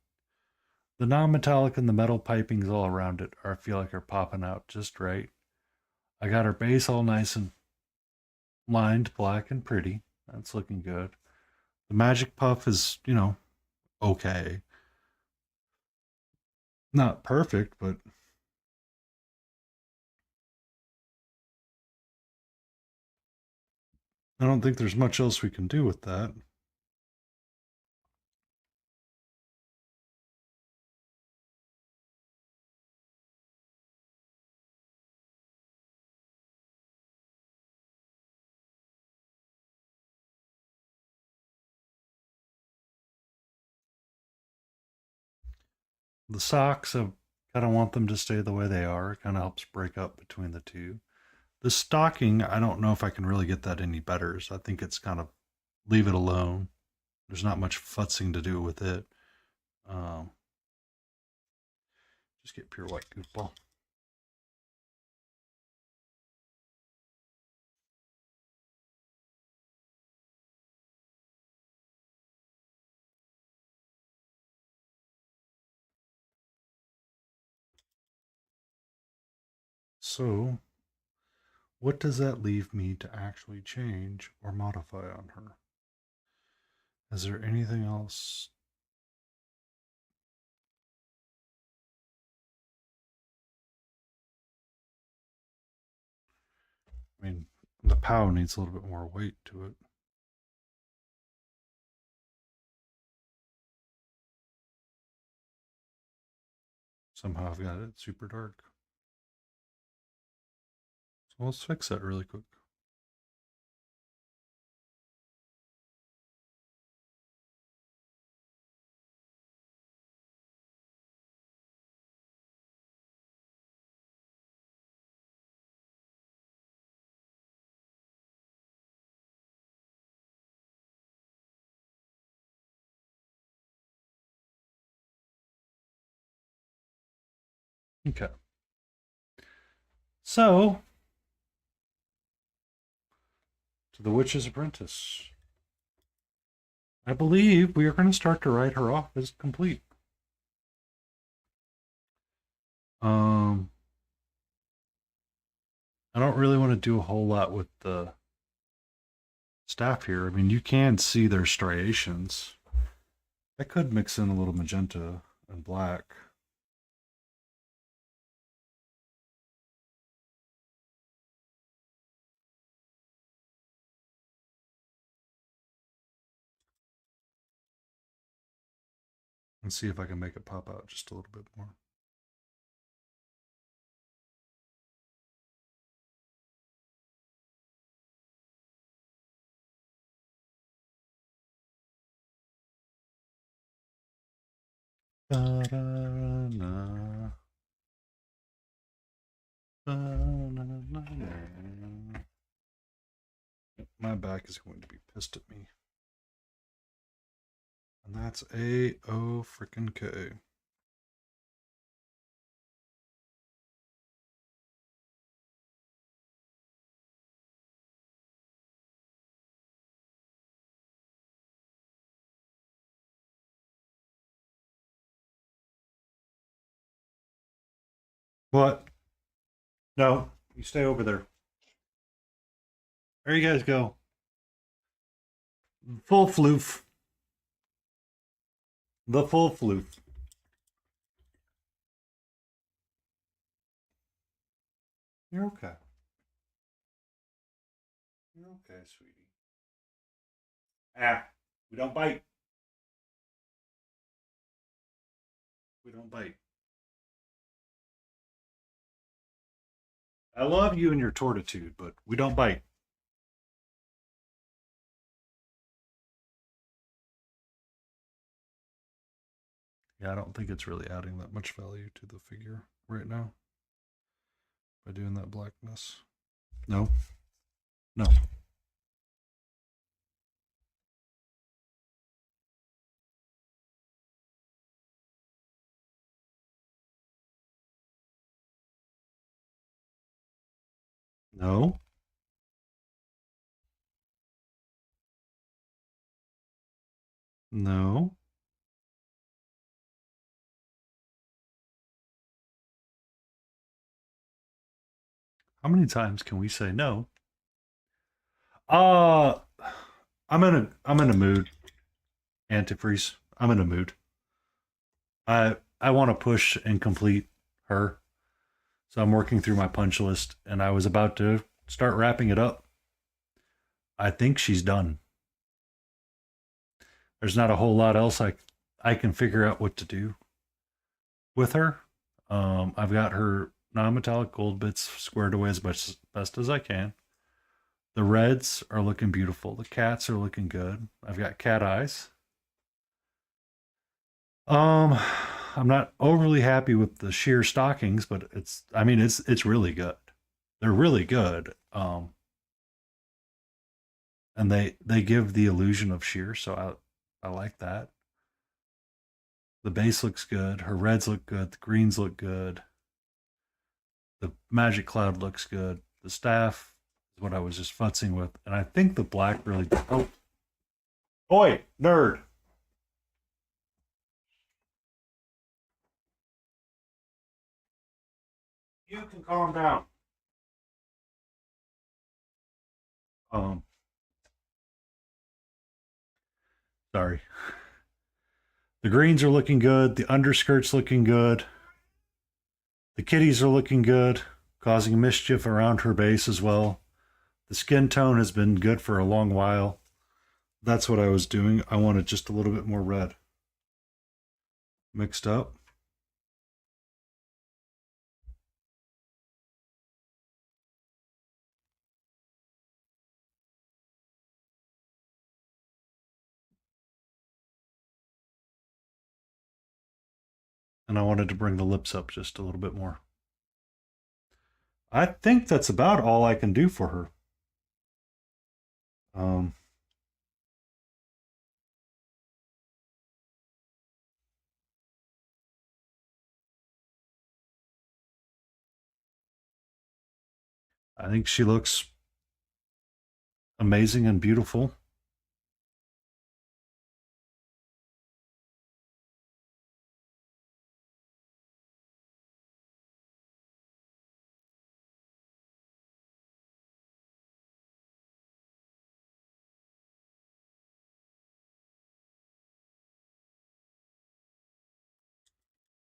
The non-metallic and the metal pipings all around it I feel like are popping out just right. I got her base all nice and lined, black and pretty. That's looking good. The magic puff is, okay. Not perfect, but I don't think there's much else we can do with that. The socks, I kind of want them to stay the way they are. It kind of helps break up between the two. The stocking, I don't know if I can really get that any better. So I think it's kind of leave it alone. There's not much futzing to do with it. Um, just get pure white goofball. So, what does that leave me to actually change or modify on her? Is there anything else? I mean, the POW needs a little bit more weight to it. Somehow I've got it super dark. So let's fix that really quick. Okay. So, to the Witch's Apprentice. I believe we are going to start to write her off as complete. Um, I don't really want to do a whole lot with the staff here. I mean, you can see their striations. I could mix in a little magenta and black. And see if I can make it pop out just a little bit more. Da-da-na. Da-na-na-na. My back is going to be pissed at me. And that's A-O frickin' K. What? No, you stay over there. There you guys go. Full floof. The full floof. You're okay. You're okay, sweetie. Ah, we don't bite. We don't bite. I love you and your tortitude, but we don't bite. Yeah, I don't think it's really adding that much value to the figure right now by doing that blackness. No, no. No. No. How many times can we say no? Uh I'm in a mood. Antifreeze. I'm in a mood. I want to push and complete her. So I'm working through my punch list and I was about to start wrapping it up. I think she's done. There's not a whole lot else I can figure out what to do with her. I've got her non-metallic gold bits squared away as best as I can. The reds are looking beautiful. The cats are looking good. I've got cat eyes. Um, I'm not overly happy with the sheer stockings, but it's really good. They're really good. And they give the illusion of sheer, so I like that. The base looks good. Her reds look good. The greens look good. The magic cloud looks good. The staff is what I was just futzing with, and I think the black really. Oh, oi, nerd! You can calm down. Um, sorry. The greens are looking good. The underskirt's looking good. The kitties are looking good, causing mischief around her base as well. The skin tone has been good for a long while. That's what I was doing. I wanted just a little bit more red mixed up. And I wanted to bring the lips up just a little bit more. I think that's about all I can do for her. Um, I think she looks amazing and beautiful.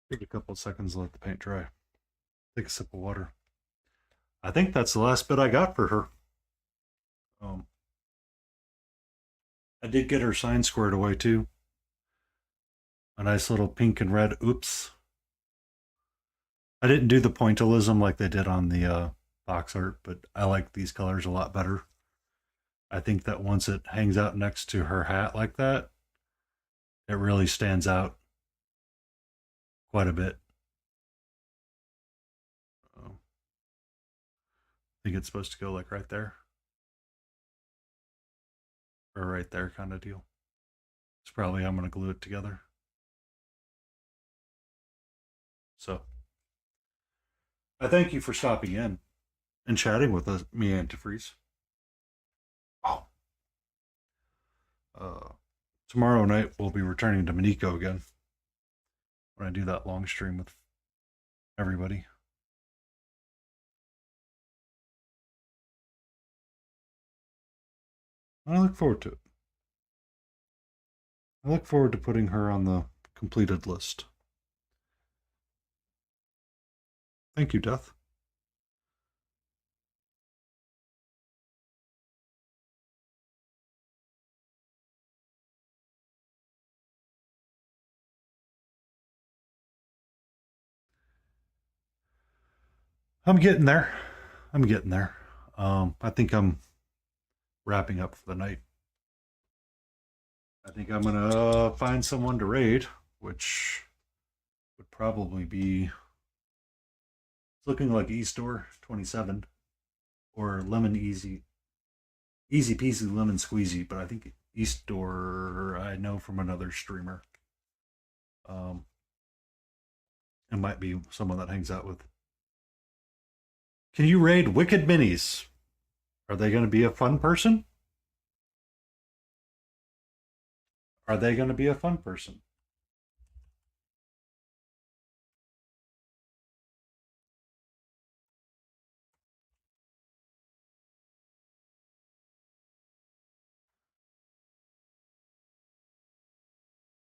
Give it a couple of seconds to let the paint dry. Take a sip of water. I think that's the last bit I got for her. I did get her sign squared away too. A nice little pink and red. Oops. I didn't do the pointillism like they did on the box art, but I like these colors a lot better. I think that once it hangs out next to her hat like that, it really stands out quite a bit. I think it's supposed to go like right there. Or right there kind of deal. It's probably how I'm going to glue it together. So, I thank you for stopping in and chatting with us, me, Antifreeze. Oh. Tomorrow night, we'll be returning to Miniko again when I do that long stream with everybody. I look forward to it. I look forward to putting her on the completed list. Thank you, Death. I'm getting there. I'm getting there. I think I'm wrapping up for the night. I think I'm gonna find someone to raid, which would probably be. It's looking like Eastdoor 27 or Lemon Easy Peasy Lemon Squeezy, but I think Eastdoor I know from another streamer. It might be someone that hangs out with. Can you raid Wicked Minis? Are they going to be a fun person? Are they going to be a fun person?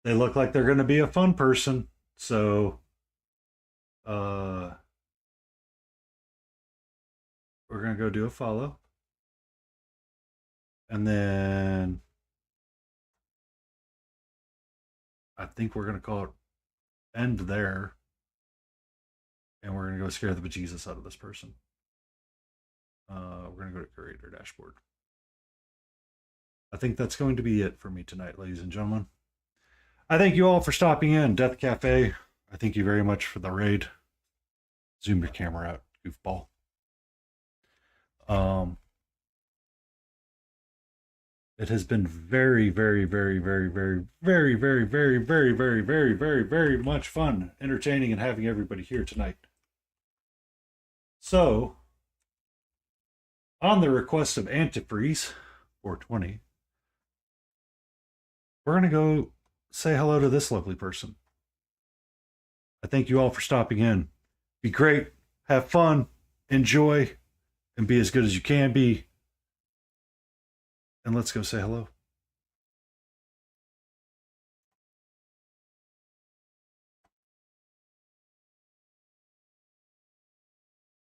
They look like they're going to be a fun person. So, we're going to go do a follow. And then I think we're going to call it end there. And we're going to go scare the bejesus out of this person. We're going to go to creator dashboard. I think that's going to be it for me tonight, ladies and gentlemen. I thank you all for stopping in, Death Cafe. I thank you very much for the raid. Zoom your camera out, goofball. It has been very, very, very, very, very, very, very, very, very, very, very, very, very much fun, entertaining, and having everybody here tonight. So, on the request of Antifreeze 420, we're going to go say hello to this lovely person. I thank you all for stopping in. Be great, have fun, enjoy, and be as good as you can be. And let's go say hello.